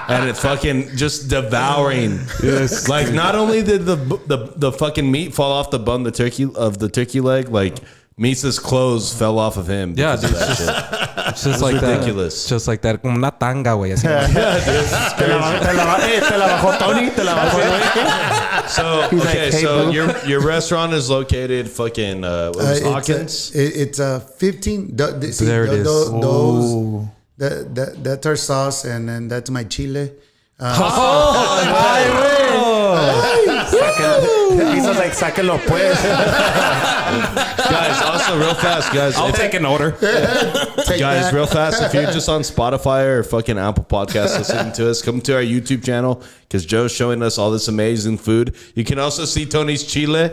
and it fucking just devouring. Yes, like not only did the fucking meat fall off the bone, the turkey leg, like Misa's clothes fell off of him. Yeah, because of that shit. It's just like ridiculous. that. Just like that. Como una tanga, güey. Así. Te la bajó Tony. Te la bajó, güey. So He's okay, like, hey, so boo. your restaurant is located fucking what was it, Hawkins. It's 15. There it is. Those that's our sauce, and then that's my chile. He's just like, sáquenlo pues. Guys, also real fast, guys. I'll take an order. Take Guys, that. real fast, if you're just on Spotify or fucking Apple Podcasts listening to us, come to our YouTube channel because Joe's showing us all this amazing food. You can also see Tony's chile.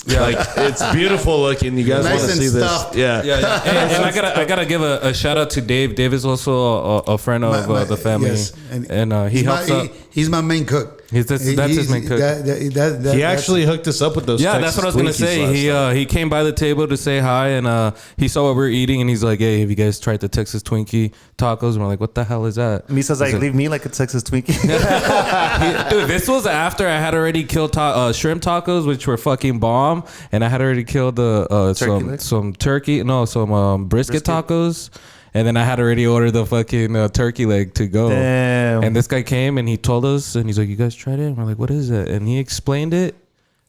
Yeah. Like, it's beautiful looking. You guys Nice want to and see this? stuffed. Yeah. And I gotta give a shout out to Dave. Dave is also a friend of the family, yes. and he He's helps out. He's my main cook. That's his main cook. He actually hooked us up with those. Yeah, Texas that's what I was gonna Twinkies say. last time. He came by the table to say hi, and he saw what we were eating, and he's like, "Hey, have you guys tried the Texas Twinkie tacos?" And we're like, "What the hell is that?" Misa's like, leave me like a Texas Twinkie. Dude, this was after I had already killed shrimp tacos, which were fucking bomb, and I had already killed some brisket tacos. And then I had already ordered the fucking turkey leg to go. Damn. And this guy came and he told us, and he's like, "You guys tried it?" And we're like, "What is it?" And he explained it.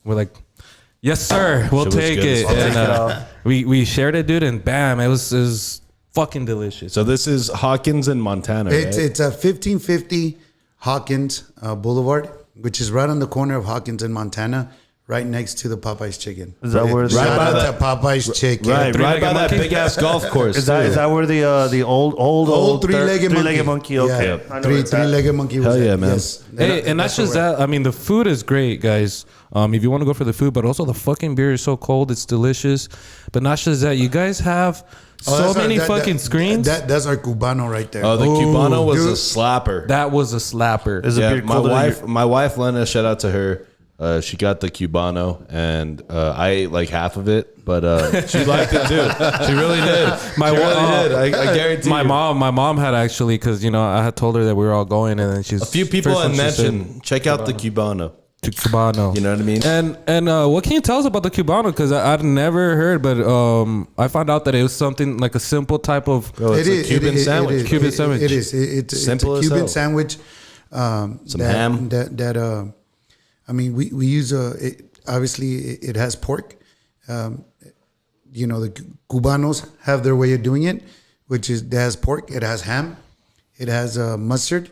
We're like, "Yes, sir. We'll Shit was take good as it." fuck. And we shared it, dude, and bam, it was fucking delicious. So this is Hawkins in Montana, right? It's a 1550 Hawkins Boulevard, which is right on the corner of Hawkins and Montana, right next to the Popeyes Chicken. Is that where? Shout by out that- to Popeyes Chicken. Right by that monkey? big ass golf course. Is that where the old three-legged monkey? Yeah. Okay, Yep. I know where it's at. Three-legged monkey. Was Hell yeah, that. man. Yes. Hey, and that's just that. I mean, the food is great, guys. If you want to go for the food, but also the fucking beer is so cold, it's delicious. But not just that, you guys have so many fucking screens. That's our Cubano right there. Oh, the Ooh, Cubano was dude. a slapper. That was a slapper. Is a Yeah, beer colder than my wife Lena, shout out to her. She got the Cubano, and I ate like half of it, but she liked it too. She really did. She really did. I guarantee. My mom had actually, because I had told her that we were all going, and then she's A few people first had one she said mentioned check out the Cubano. to Cubano. You know what I mean? And what can you tell us about the Cubano? Because I'd never heard, but I found out that it was something like a simple type of. Bro, it's a Cuban sandwich. Cuban sandwich. It is. It's Simple a as Cuban hell. sandwich. Some ham. I mean, we use obviously it has pork. The Cubanos have their way of doing it, which is it has pork, it has ham, it has mustard,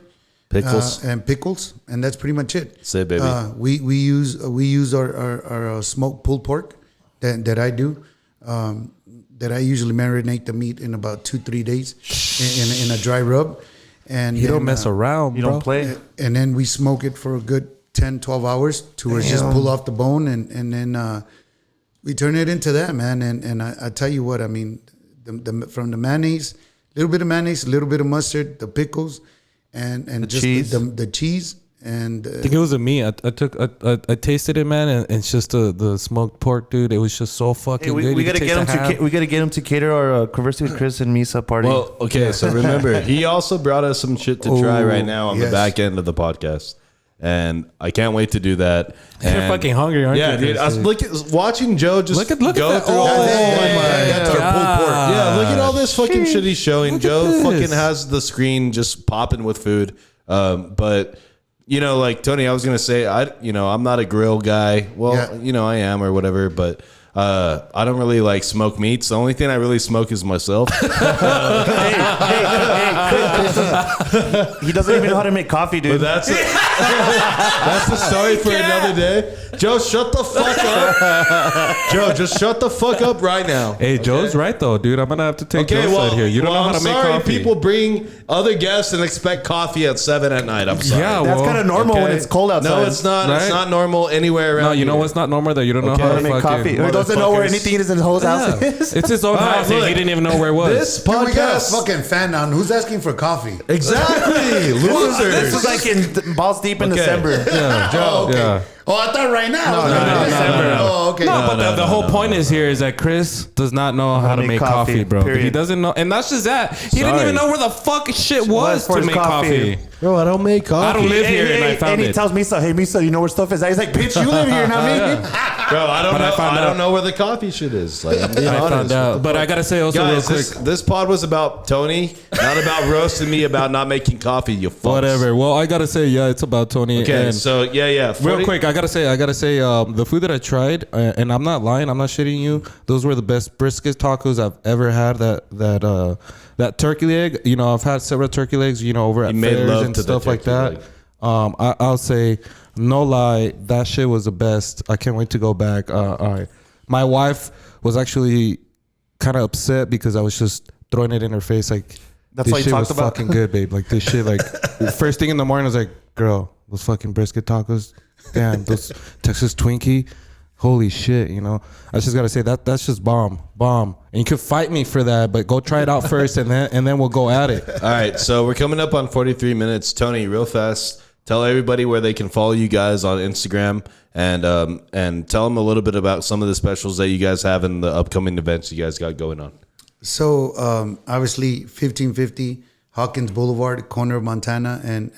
Pickles. and pickles, and that's pretty much it. That's it, baby. We use our smoked pulled pork that I do. That I usually marinate the meat in about 2-3 days in a dry rub, and You don't then, mess around, You bro. don't play. and then we smoke it for a good 10-12 hours to where it's just pull off the bone, and then we turn it into that, man. And I tell you what, I mean, from the mayonnaise, a little bit of mayonnaise, a little bit of mustard, the pickles, and just cheese. the cheese, and I think it was a meat. I tasted it, man, and it's just the smoked pork, dude. It was just so fucking Hey, good. we You gotta could get him taste the ham. we gotta get him to cater our Conversing with Chris and Misa party. Well, okay, so remember, he also brought us some shit to try Oh, right now on the yes. back end of the podcast. And I can't wait to do that. You're And- fucking hungry, aren't yeah, you? dude. I was watching Joe just Look at go that. through Oh, all this. that's our pulled pork. Yeah, look at all this fucking shit he's showing. Look at Joe this. fucking has the screen just popping with food. But like Tony, I was gonna say, I'm not a grill guy. Well, Yeah. I am or whatever, but I don't really like smoke meats. The only thing I really smoke is myself. he doesn't even know how to make coffee, dude. But that's the story for another day. Joe, shut the fuck up. Joe, just shut the fuck up right now. Hey, Joe's right though, dude. I'm gonna have to take Joe's side here. You don't know how to make sorry, coffee. people bring other guests and expect coffee at 7 at night. I'm sorry. Yeah, That's well, kind of normal when Okay? it's cold outside. No, it's not. It's Right? not normal anywhere around. No, you know here. what's not normal? That you don't know Okay. how How to to make fucking. coffee. He doesn't know where motherfuckers. anything in his whole house Yeah. is. It's his own right, house, and look. he didn't even know where it was. This Dude, we got a podcast. fucking fan on. Who's asking for coffee? Exactly, losers. This is like in balls deep in Okay. December. Oh, okay. Yeah. Oh, I thought right now. no. Oh, okay. No, but the whole point is here is that Chris does not know how to make coffee, bro. period. He doesn't know, and that's just that. He didn't Sorry. even know where the fuck shit was for to his make coffee. coffee. Bro, I don't make coffee. I don't live here, and I found and he it. tells Misa, "Hey, Misa, you know where stuff is?" He's like, "Bitch, you live here, not me." Bro, I don't But I know. found I out. don't know where the coffee shit is. Like, I'm being I honest. found out, but I gotta say also Guys, real quick. this pod was about Tony, not about roasting me about not making coffee. You fucks. Whatever. Well, I gotta say, yeah, it's about Tony. Okay, and so yeah. 40 real quick, I gotta say, the food that I tried, and I'm not lying, I'm not shitting you. Those were the best brisket tacos I've ever had. That turkey leg, I've had several turkey legs, over at made fairs love and to the stuff like turkey that. leg. I'll say, no lie, that shit was the best. I can't wait to go back. All right, my wife was actually kind of upset because I was just throwing it in her face, like That's this what you shit talked was about? fucking good, babe. Like this shit, like first thing in the morning, I was like, girl, those fucking brisket tacos, damn, those Texas Twinkie. Holy shit, I just gotta say that's just bomb. And you could fight me for that, but go try it out first, and then we'll go at it. All right, so we're coming up on 43 minutes. Tony, real fast, tell everybody where they can follow you guys on Instagram, and tell them a little bit about some of the specials that you guys have in the upcoming events you guys got going on. So obviously 1550 Hawkins Boulevard, corner of Montana and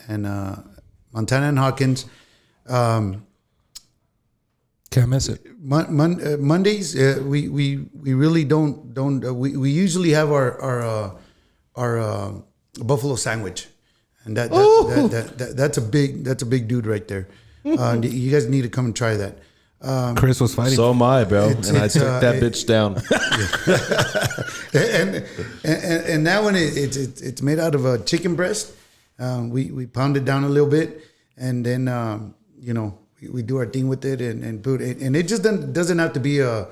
Montana and Hawkins. Can't miss it. Mondays we really don't we usually have our buffalo sandwich, and that's a big dude right there. You guys need to come and try that. Chris was fighting. So am I, bro, It's- and I it's, took that bitch down. and that one it's made out of a chicken breast, We pound it down a little bit, and then we do our thing with it and put it. And it just doesn't have to be a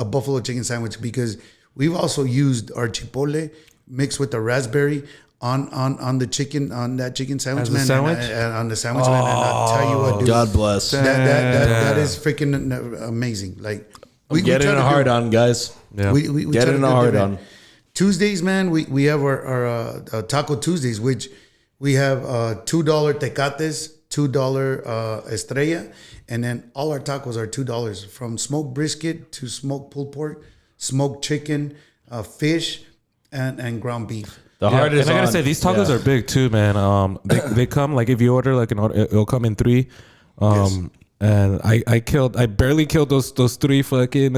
buffalo chicken sandwich, because we've also used our chipotle mixed with the raspberry on the chicken, on that chicken sandwich, As a man. sandwich? And on the sandwich, man. And I'll tell you what, dude. God bless. That is freaking amazing. Like, Get in a hard on, guys. Yeah. we Get try to in do a hard different. on. Tuesdays, man, we have our Taco Tuesdays, which we have $2 tecates, $2 estrella, and then all our tacos are $2, from smoked brisket to smoked pulled pork, smoked chicken, fish, and ground beef. The hard is and I gotta on. say, these tacos Yeah. are big too, man. They come like, if you order like an order, it'll come in 3. Yes. And I barely killed those 3 fucking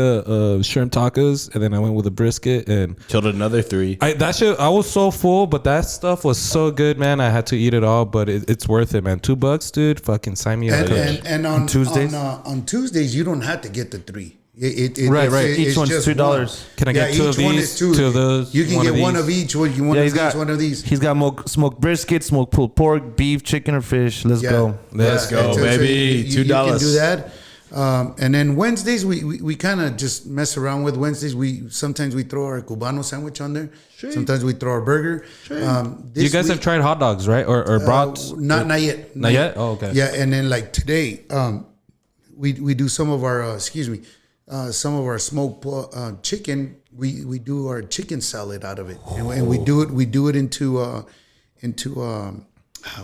shrimp tacos, and then I went with a brisket and Killed another 3. I was so full, but that stuff was so good, man. I had to eat it all, but it's worth it, man. $2, dude. Fucking sign me up. And on Tuesdays? on Tuesdays, you don't have to get the 3. Right. Each one's just $2. one. Can I get 2 of each one these? is 2. 2 of those? You can one get of one these? of each. One of these. He's got smoked brisket, smoked pulled pork, beef, chicken, or fish. Let's go. Let's go, So baby. you $2. can do that. And then Wednesdays, we kind of just mess around with Wednesdays. Sometimes we throw our Cubano sandwich on there. Sometimes we throw our burger. You guys have tried hot dogs, right? Or brats? Not yet. Not yet? Oh, okay. Yeah, and then like today, we do some of our some of our smoked chicken. We do our chicken salad out of it, and we do it into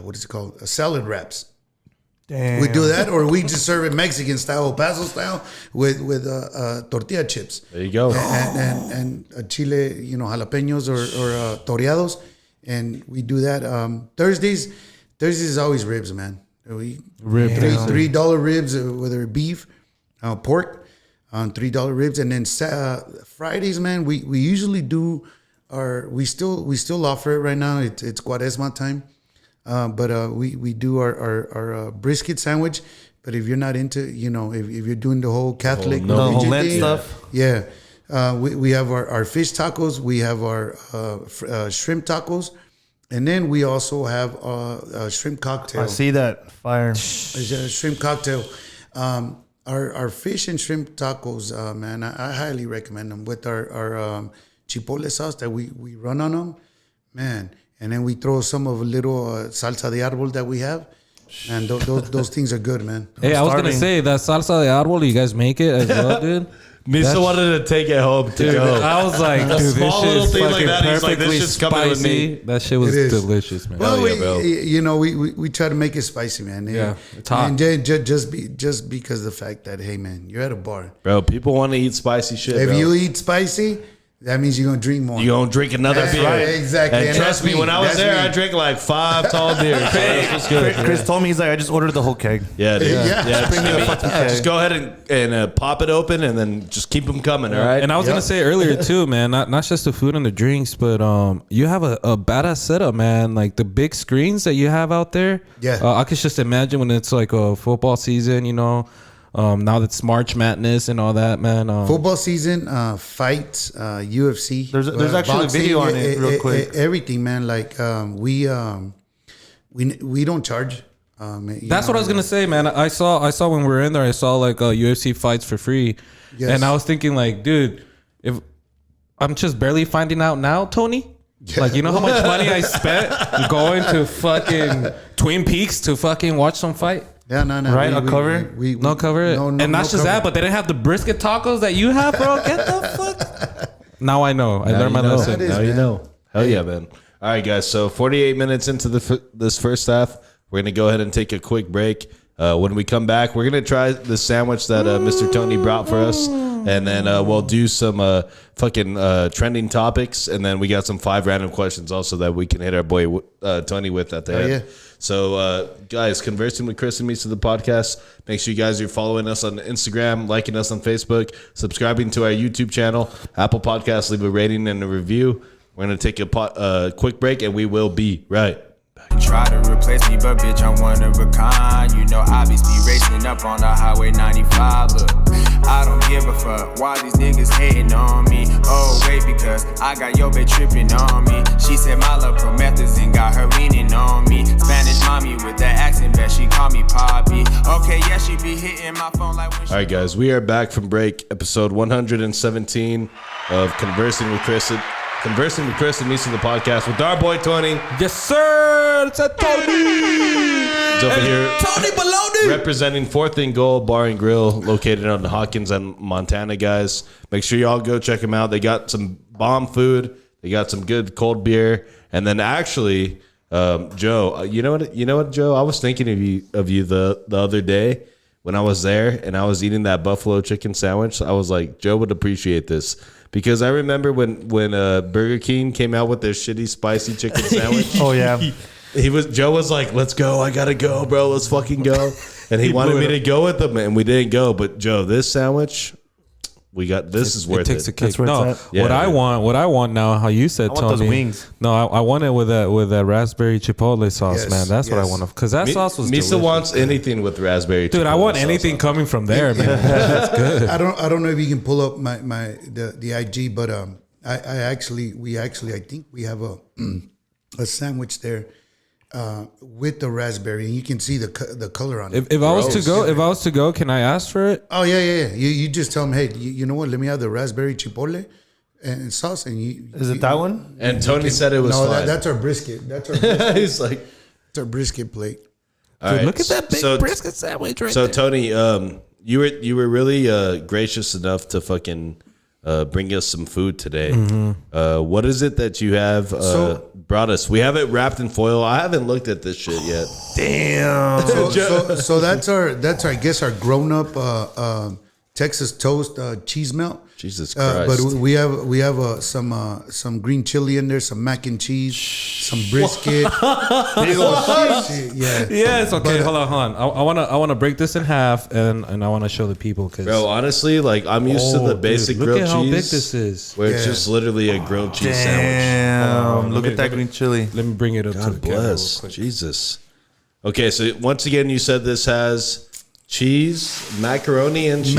what is it called? Salad wraps. Damn. We do that, or we just serve it Mexican style, El Paso style, with tortilla chips. There you go. And chile, jalapenos or toreados, and we do that. Thursdays is always ribs, man. We $3 ribs, whether beef, pork, on $3 ribs, and then Fridays, man, we usually do we still offer it right now. It's Cuaresma time. But we do our brisket sandwich. But if you're not into, if you're doing the whole Catholic the whole religion Lent thing, stuff. yeah. We have our fish tacos. We have our shrimp tacos. And then we also have a shrimp cocktail. I see that. Fire. It's a shrimp cocktail. Our fish and shrimp tacos, man, I highly recommend them with our chipotle sauce that we run on them, man. And then we throw some of a little salsa de árbol that we have. And those things are good, man. Hey, I was going to starving. say, that salsa de árbol, you guys make it as well, dude? Misa wanted to take it home to go. I was like, dude, this small shit little is thing like fucking that, he's like, this perfectly shit's coming with me. spicy. That shit was It is. delicious, man. Well, yeah, bro. we try to make it spicy, man. Yeah, it's hot. And just because of the fact that, hey, man, you're at a bar. Bro, people want to eat spicy shit, If bro. you eat spicy, that means you're gonna drink more. You gonna drink another That's beer. right, exactly. And And trust that's me, when me. I was That's there, me. I drank like 5 tall beers. It was good. Chris told me, he's like, I just ordered the whole keg. Yeah, dude. Yeah. Bring me a fucking keg. Just go ahead and pop it open, and then just keep them coming. All right. And I was Yep. gonna say earlier too, man, not just the food and the drinks, but you have a badass setup, man. Like the big screens that you have out there. Yeah. I could just imagine when it's like a football season, now that's March Madness and all that, man. Football season, fights, UFC. There's actually a video on it, real quick. Everything, man. Like we don't charge. That's what I was gonna say, man. I saw when we were in there, I saw like UFC fights for free, Yes. and I was thinking like, dude, if I'm just barely finding out now, Tony. Like, you know how much money I spent going to fucking Twin Peaks to fucking watch some fight? Yeah, no. Right, a cover? No cover it. No, and not no just cover. that, but they didn't have the brisket tacos that you have, bro. Get the fuck. Now I know. I learned my lesson. That is, Now you man. know. Hell yeah, man. All right, guys. So 48 minutes into this first half, we're going to go ahead and take a quick break. When we come back, we're going to try the sandwich that Mr. Tony brought for us. And then we'll do some fucking trending topics. And then we got some 5 random questions also that we can hit our boy Tony with at the end. yeah. So, guys, conversing with Chris and Misa, the podcast. Make sure you guys are following us on Instagram, liking us on Facebook, subscribing to our YouTube channel, Apple Podcasts. Leave a rating and a review. We're going to take a quick break, and we will be right back. Try to replace me, but bitch, I'm one of a kind. You know I be speed racing up on the highway 95. Look, I don't give a fuck why these niggas hating on me. Oh, wait, because I got your bitch tripping on me. She said my love promethazine got her leaning on me. Okay, yeah, she be hitting my phone like when she. All right, guys, we are back from break, episode 117 of Conversing with Chris and Misa, the podcast with our boy Tony. Yes, sir. It's a Tony. He's over here Tony Baloney. representing 4th&Goal Bar and Grill, located on Hawkins and Montana, guys. Make sure y'all go check them out. They got some bomb food. They got some good cold beer. And then actually, Joe, you know what, Joe? I was thinking of you the other day when I was there and I was eating that buffalo chicken sandwich. I was like, Joe would appreciate this. Because I remember when Burger King came out with their shitty spicy chicken sandwich. Oh yeah. Joe was like, let's go. I gotta go, bro. Let's fucking go. And he wanted me to go with them, and we didn't go. But Joe, this sandwich, this is worth it. It takes a kick. That's where No, it's at. Yeah, what I want now, how you said, I want Tony. those wings. No, I want it with that raspberry chipotle sauce, Yes, man. That's what I yes. want to, because that sauce was delicious. Misa wants anything with raspberry. Dude, I chipotle want sauce anything on it. coming from there, man. That's good. I don't know if you can pull up the IG, but I think we have a sandwich there with the raspberry, and you can see the color on it. If I was to go, can I ask for it? Oh yeah. You just tell them, hey, you know what? Let me have the raspberry chipotle and sauce, and you. Is it that one? And Tony said it was No, fine. that's our brisket. That's our brisket. He's like, That's our brisket plate. all right. Look at that big brisket sandwich right So there. Tony, you were really gracious enough to fucking bring us some food today. What is it that you have brought us? We have it wrapped in foil. I haven't looked at this shit yet. Damn. So that's our I guess our grown up Texas toast cheese melt. Jesus Christ. But we have some green chili in there, some mac and cheese, some brisket. Yeah. Yes. Okay. But, hold on. I want to break this in half, and I want to show the people, because Bro, honestly, like I'm used to the basic look grilled at cheese. how big this is. Where it's Yeah. just literally a grilled cheese sandwich. Damn. Look me- at that green chili. Let me bring it up to God the camera real bless. quick. Jesus. Okay, so once again, you said this has cheese, macaroni and cheese.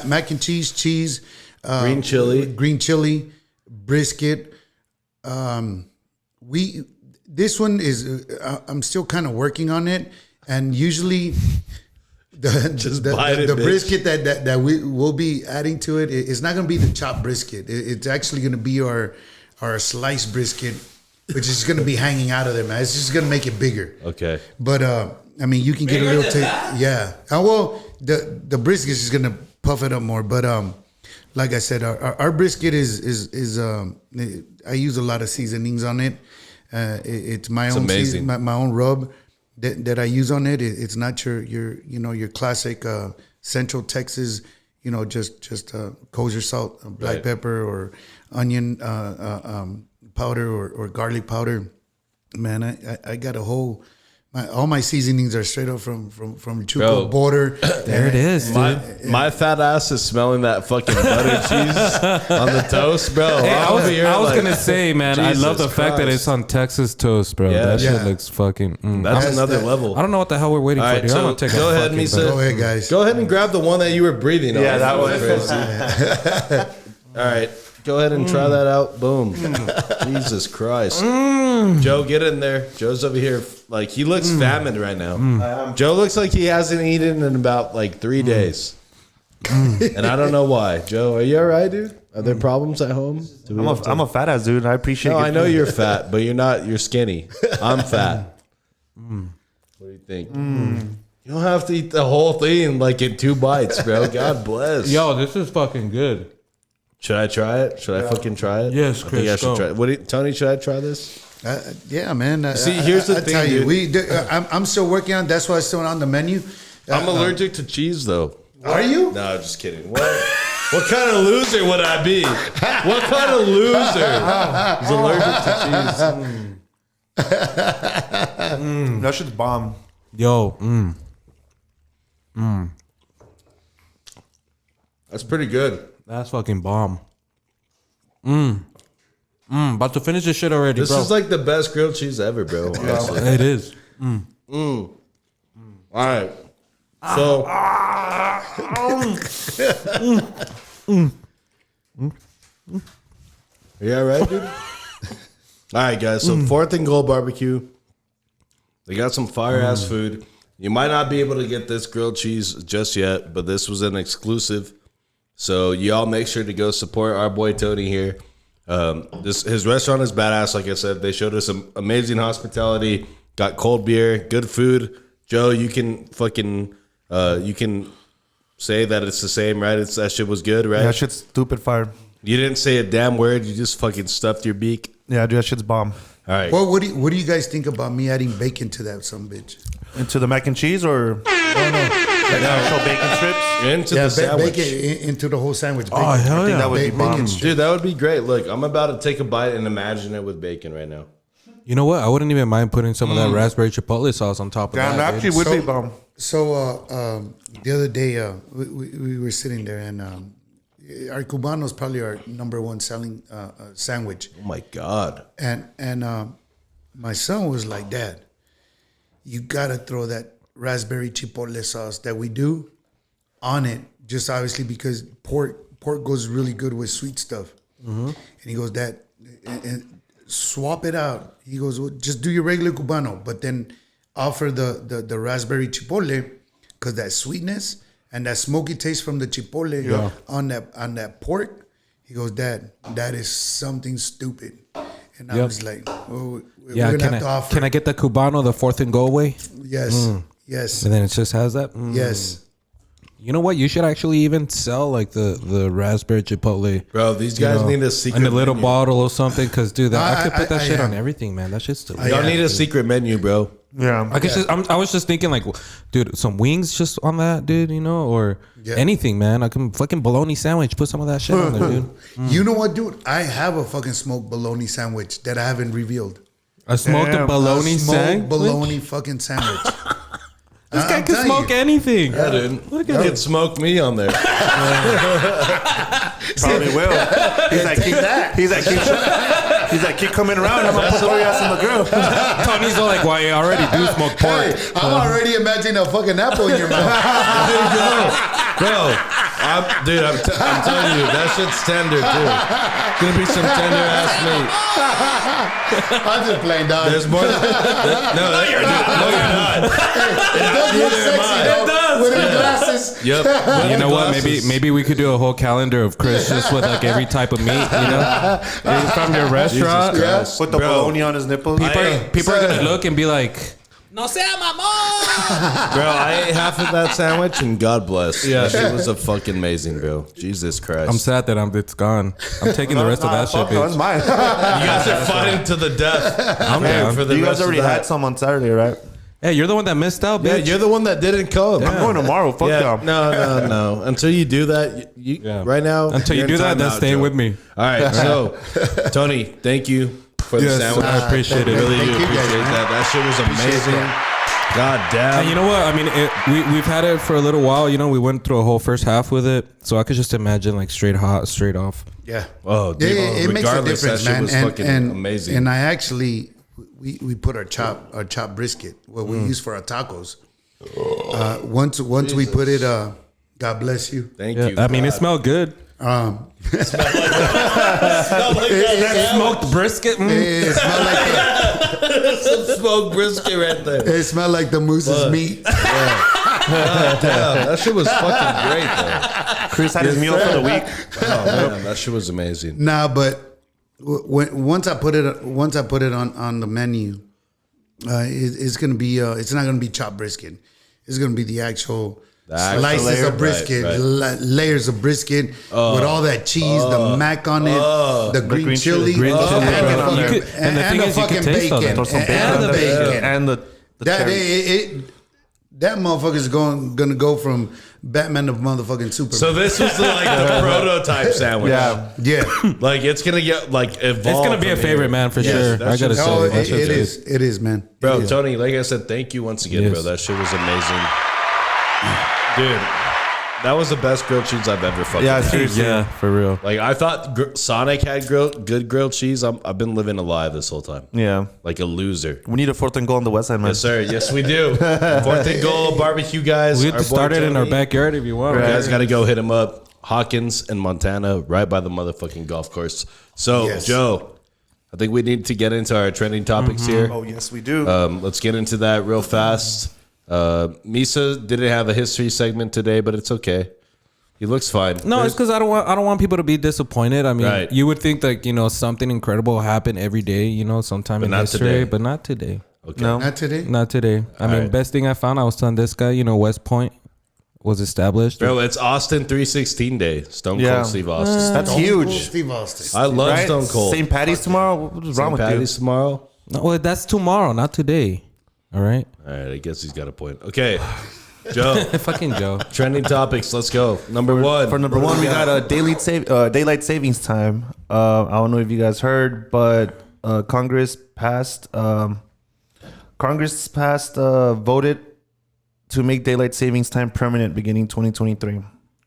mac and cheese, Green chili. brisket. This one is I'm still kind of working on it, and usually the bite it, bitch. brisket that we will be adding to it, it's not going to be the chopped brisket. It's actually going to be our sliced brisket, which is going to be hanging out of there, man. It's just going to make it bigger. Okay. But I mean, you can get a little taste. Yeah. Well, the brisket is just gonna puff it up more. But like I said, our brisket is I use a lot of seasonings on it. It's my own amazing. my own rub that I use on it. It's not your classic Central Texas, just kosher salt, black Right. pepper, or onion powder or garlic powder. Man, I got a whole. All my seasonings are straight up from Chuco Bro. border. There it is, dude. My fat ass is smelling that fucking butter cheese on the toast, bro. Hey, I was like, gonna say, man, I love the Jesus fact that Christ. it's on Texas toast, bro. Yeah. That shit Yeah. looks fucking. That's That's another that- level. I don't know what the hell we're waiting All for, right, dude. so I'm gonna take go a ahead, fucking Misa. bite. Go ahead, guys. Go ahead and grab the one that you were breathing on. Yeah, that one. Crazy. All right, go ahead and try that out. Boom. Jesus Christ. Joe, get in there. Joe's over here. Like, he looks famished right now. Joe looks like he hasn't eaten in about like 3 days. And I don't know why. Joe, are you all right, dude? Are there problems at home? Do we have to- I'm a fat ass dude. I appreciate No, good I know food. you're fat, but you're skinny. I'm fat. What do you think? You don't have to eat the whole thing like in 2 bites, bro. God bless. Yo, this is fucking good. Should I try it? Should I fucking try it? Yes, I think I Chris, should go. try it. Tony, should I try this? Yeah, man. See, here's the I thing, tell you, dude. I'm still working on. That's why it's still on the menu. I'm allergic to cheese, though. Are you? No, I'm just kidding. What kind of loser would I be? What kind of loser is allergic to cheese? That shit's bomb. Yo, That's pretty good. that's fucking bomb. About to finish this shit already, This bro. is like the best grilled cheese ever, bro. Honestly. It is. All right. So, are you all right, dude? All right, guys. So, 4th&Goal BBQ. They got some fire ass food. You might not be able to get this grilled cheese just yet, but this was an exclusive. So y'all make sure to go support our boy Tony here. His restaurant is badass. Like I said, they showed us some amazing hospitality. Got cold beer, good food. Joe, you can say that it's the same, right? That shit was good, right? Yeah, that shit's stupid fire. You didn't say a damn word. You just fucking stuffed your beak. Yeah, dude, that shit's bomb. All right. Well, what do you guys think about me adding bacon to that some bitch? Into the mac and cheese or like actual bacon strips? Into the sandwich. Bacon into the whole sandwich. Bacon. Oh, hell yeah. That would be Bacon bomb. strips. Dude, that would be great. Look, I'm about to take a bite and imagine it with bacon right now. You know what? I wouldn't even mind putting some of that raspberry chipotle sauce on top of Damn, that. that actually would be bomb. So the other day we were sitting there and our Cubano is probably our number one selling sandwich. Oh my God. And my son was like, Dad, you gotta throw that raspberry chipotle sauce that we do on it. Just obviously because pork goes really good with sweet stuff. Mm-hmm. And he goes, Dad, and swap it out. He goes, well, just do your regular Cubano, but then offer the raspberry chipotle because that sweetness and that smoky taste from the chipotle on that pork. He goes, Dad, that is something stupid. And I was like, oh, we're gonna have to offer. Can I get the Cubano, the 4th&Goal way? Yes, yes, And then it just has that? yes. You know what? You should actually even sell like the raspberry chipotle. Bro, these guys need a secret in a little menu. bottle or something. Because, dude, I could put that shit on am. everything, man. That shit's delicious. Y'all need a secret menu, bro. Yeah. I was just thinking, like, dude, some wings just on that, dude, or anything, man. I can fucking bologna sandwich. Put some of that shit on there, dude. You know what, dude? I have a fucking smoked bologna sandwich that I haven't revealed. I smoked a Damn. bologna A smoked sandwich. bologna fucking sandwich. This guy I'm can telling smoke you. anything. Yeah, dude. Look at it. Smoke me on there. Probably will. He's like, keep coming around. I'm gonna put your ass on the grill. Tony's all like, well, I already do smoke pork. Hey, I'm already imagining a fucking apple in your mouth. Bro, I'm telling you, that shit's tender, too. Gonna be some tender ass meat. I'm just playing, dog. There's more than... No, you're not. It does look sexy, though. With the glasses. Yep. You know what? Maybe we could do a whole calendar of Chris just with like every type of meat, from your restaurant. Christ. Put the bologna on his nipples. People are gonna look and be like, "No sea mamón." Bro, I ate half of that sandwich and God bless. Yeah. That shit was a fucking amazing, bro. Jesus Christ. I'm sad that it's gone. I'm taking the rest of that shit, That's bitch. mine. You guys are fighting to the death. I'm down. For the You rest guys already of that. had some on Saturday, right? Hey, you're the one that missed out, Yeah, bitch. you're the one that didn't come. I'm going tomorrow. Fuck Yeah, y'all. no. Until you do that, right now. Until you you're do in that, then timeout, stay Joe. with me. All right, so Tony, thank you for the Yes, sandwich. I appreciate it. Really do Thank you, guys, appreciate man. that. That shit was amazing. God damn. And you know what? I mean, we've had it for a little while. We went through a whole first half with it, so I could just imagine like straight hot, straight off. Yeah. Oh, dude. It makes a Regardless, difference, that shit man. was fucking amazing. And I actually, we put our chopped brisket, what we use for our tacos. Once we put it, God bless you. Thank Yeah, you. I mean, it smelled good. Smoked brisket. It smelled like some smoked brisket right there. it smelled like the moose's meat. God damn, that shit was fucking great, though. Chris had his meal for the week. Oh man, that shit was amazing. Nah, but once I put it on the menu, it's gonna be it's not gonna be chopped brisket. It's gonna be the actual slices layer, of brisket, right. layers of brisket with all that cheese, the mac on it, the green chili, Green chili, and bro. You could- and the thing the is, you could fucking taste all that. bacon, Throw some bacon and on the there. bacon. And the That cherry. that motherfucker's gonna go from Batman to motherfucking Superman. So this was the prototype sandwich. Yeah. Like it's gonna get like evolved. It's gonna be a from favorite, here. man, for Yes, sure. that I gotta shit's- say, Oh, that shit's good. it is, man. Bro, It is. Tony, like I said, thank you once again, Yes. bro. That shit was amazing. Dude, that was the best grilled cheese I've ever fucking Yeah, had. seriously. Yeah, for real. Like I thought Sonic had good grilled cheese. I've been living a lie this whole time. Yeah. Like a loser. We need a 4th&Goal on the west side, man. Yes, sir. Yes, we do. 4th&Goal BBQ, guys. We Our could boy start it in our Tony. backyard if you want. You right? guys got to go hit him up. Hawkins in Montana, right by the motherfucking golf course. So, Yes. Joe, I think we need to get into our trending topics here. Oh, yes, we do. Let's get into that real fast. Misa didn't have a history segment today, but it's okay. He looks fine. No, it's because I don't want people to be disappointed. I mean, Right. you would think like something incredible will happen every day, sometime in not history, today. but not today. Okay. No. Not today. Not today. I mean, right. best thing I found, I was telling this guy, West Point was established. Bro, it's Austin 316 Day. Stone Yeah. Cold Steve Austin. That's huge. Steve Austin. I love Right? Stone Cold. St. Patty's tomorrow. What is wrong with Patty's tomorrow. No, well, that's tomorrow, not today. All right, All right, I guess he's got a point. Okay, Joe. fucking Joe. Trending topics. Let's go. Number one. For number one, we got a daylight savings time. I don't know if you guys heard, but Congress voted to make daylight savings time permanent beginning 2023.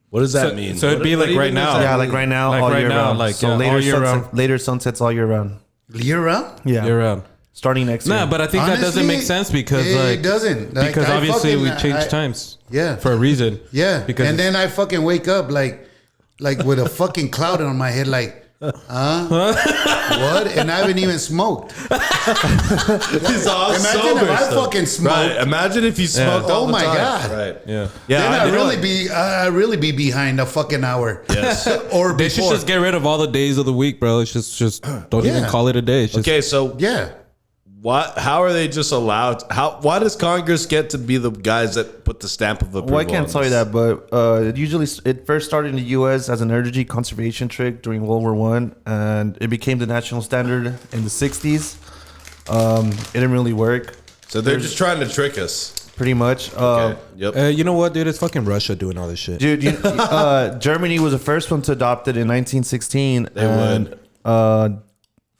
What does that mean? so it'd be What like even right does now. that Yeah, mean? like right now, Like all right year now, round. like, so yeah, all year round. later sunsets all year round. Year round? Yeah, Year round. starting next year. Nah, but I think that doesn't Honestly, make sense because it doesn't. Like, because I obviously fucking- we changed I- times. Yeah. For a reason. Yeah. Because And then I fucking wake up like with a fucking cloud on my head, like, what? And I haven't even smoked. He's all Imagine sober if I still. fucking smoked. Right. Imagine if you smoked. all Oh the my time. God. Right. Yeah. Yeah. Then I I'd really be behind a fucking hour. Yes. Or They should before. just get rid of all the days of the week, bro. It's just don't even Yeah. call it a day. It's just, Okay, so Yeah. what? How are they just allowed? Why does Congress get to be the guys that put the stamp of approval? Well, I can't on tell you this? that, but it first started in the U.S. as an energy conservation trick during World War I, and it became the national standard in the '60s. It didn't really work, So they're just trying to trick us. pretty much. Okay. Yep. you know what, dude? It's fucking Russia doing all this shit. Dude, Germany was the first one to adopt it in 1916. They would.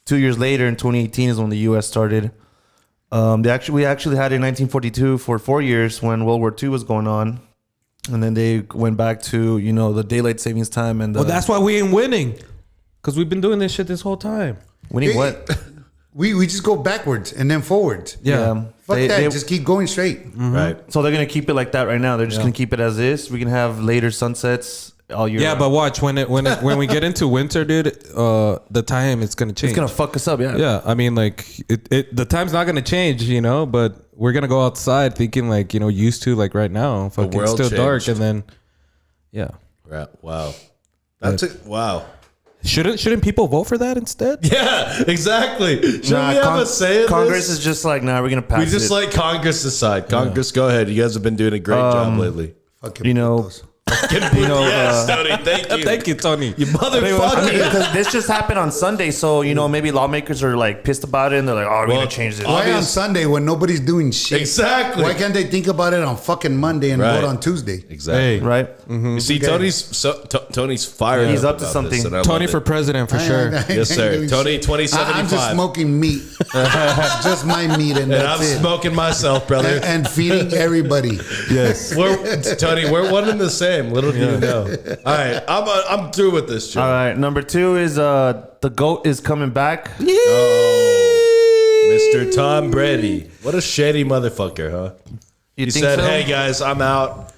2 years later, in 2018, is when the U.S. started. We actually had it in 1942 for 4 years when World War II was going on, and then they went back to the daylight savings time and the Well, that's why we ain't winning, because we've been doing this shit this whole time. winning what? We just go backwards and then forwards. Yeah. Fuck that. Just keep going straight. Right. So they're gonna keep it like that right now. They're just gonna keep it as is. We can have later sunsets all year. Yeah, round. but watch when we get into winter, dude. The time it's gonna change. it's gonna fuck us up. Yeah. Yeah, I mean, like the time's not gonna change, but we're gonna go outside thinking like used to like right now, fucking world still dark, changed. and then yeah. Right. Wow. That's it. Wow. Shouldn't people vote for that instead? Yeah. Exactly. Should we have a say in Congress this? is just like, nah, we're gonna pass We just it. let Congress decide. Congress, go ahead. You guys have been doing a great job lately. Fucking You know, putos. Yes, Tony. Thank you. Thank you, Tony. You motherfucker. because this just happened on Sunday, so maybe lawmakers are like pissed about it, and they're like, "Oh, we're Well, gonna change this." Why on Obvious- Sunday when nobody's doing shit? Exactly. Why can't they think about it on fucking Monday and Right. vote on Tuesday? Exactly. Hey, Right? You see, Tony's fired. He's up up to about something. this, and I Tony love for it. president for sure. Yes, sir. Tony, 2075. I'm just smoking meat. Just my meat, and And I'm that's it. smoking myself, brother. And feeding everybody. Yes. Tony, we're one and the same. Little do you know. All right, I'm through with this, Joe. All right. Number 2 is the GOAT is coming back. Oh, Mr. Tom Brady. What a shady motherfucker, huh? You He think said, so? "Hey guys, I'm out."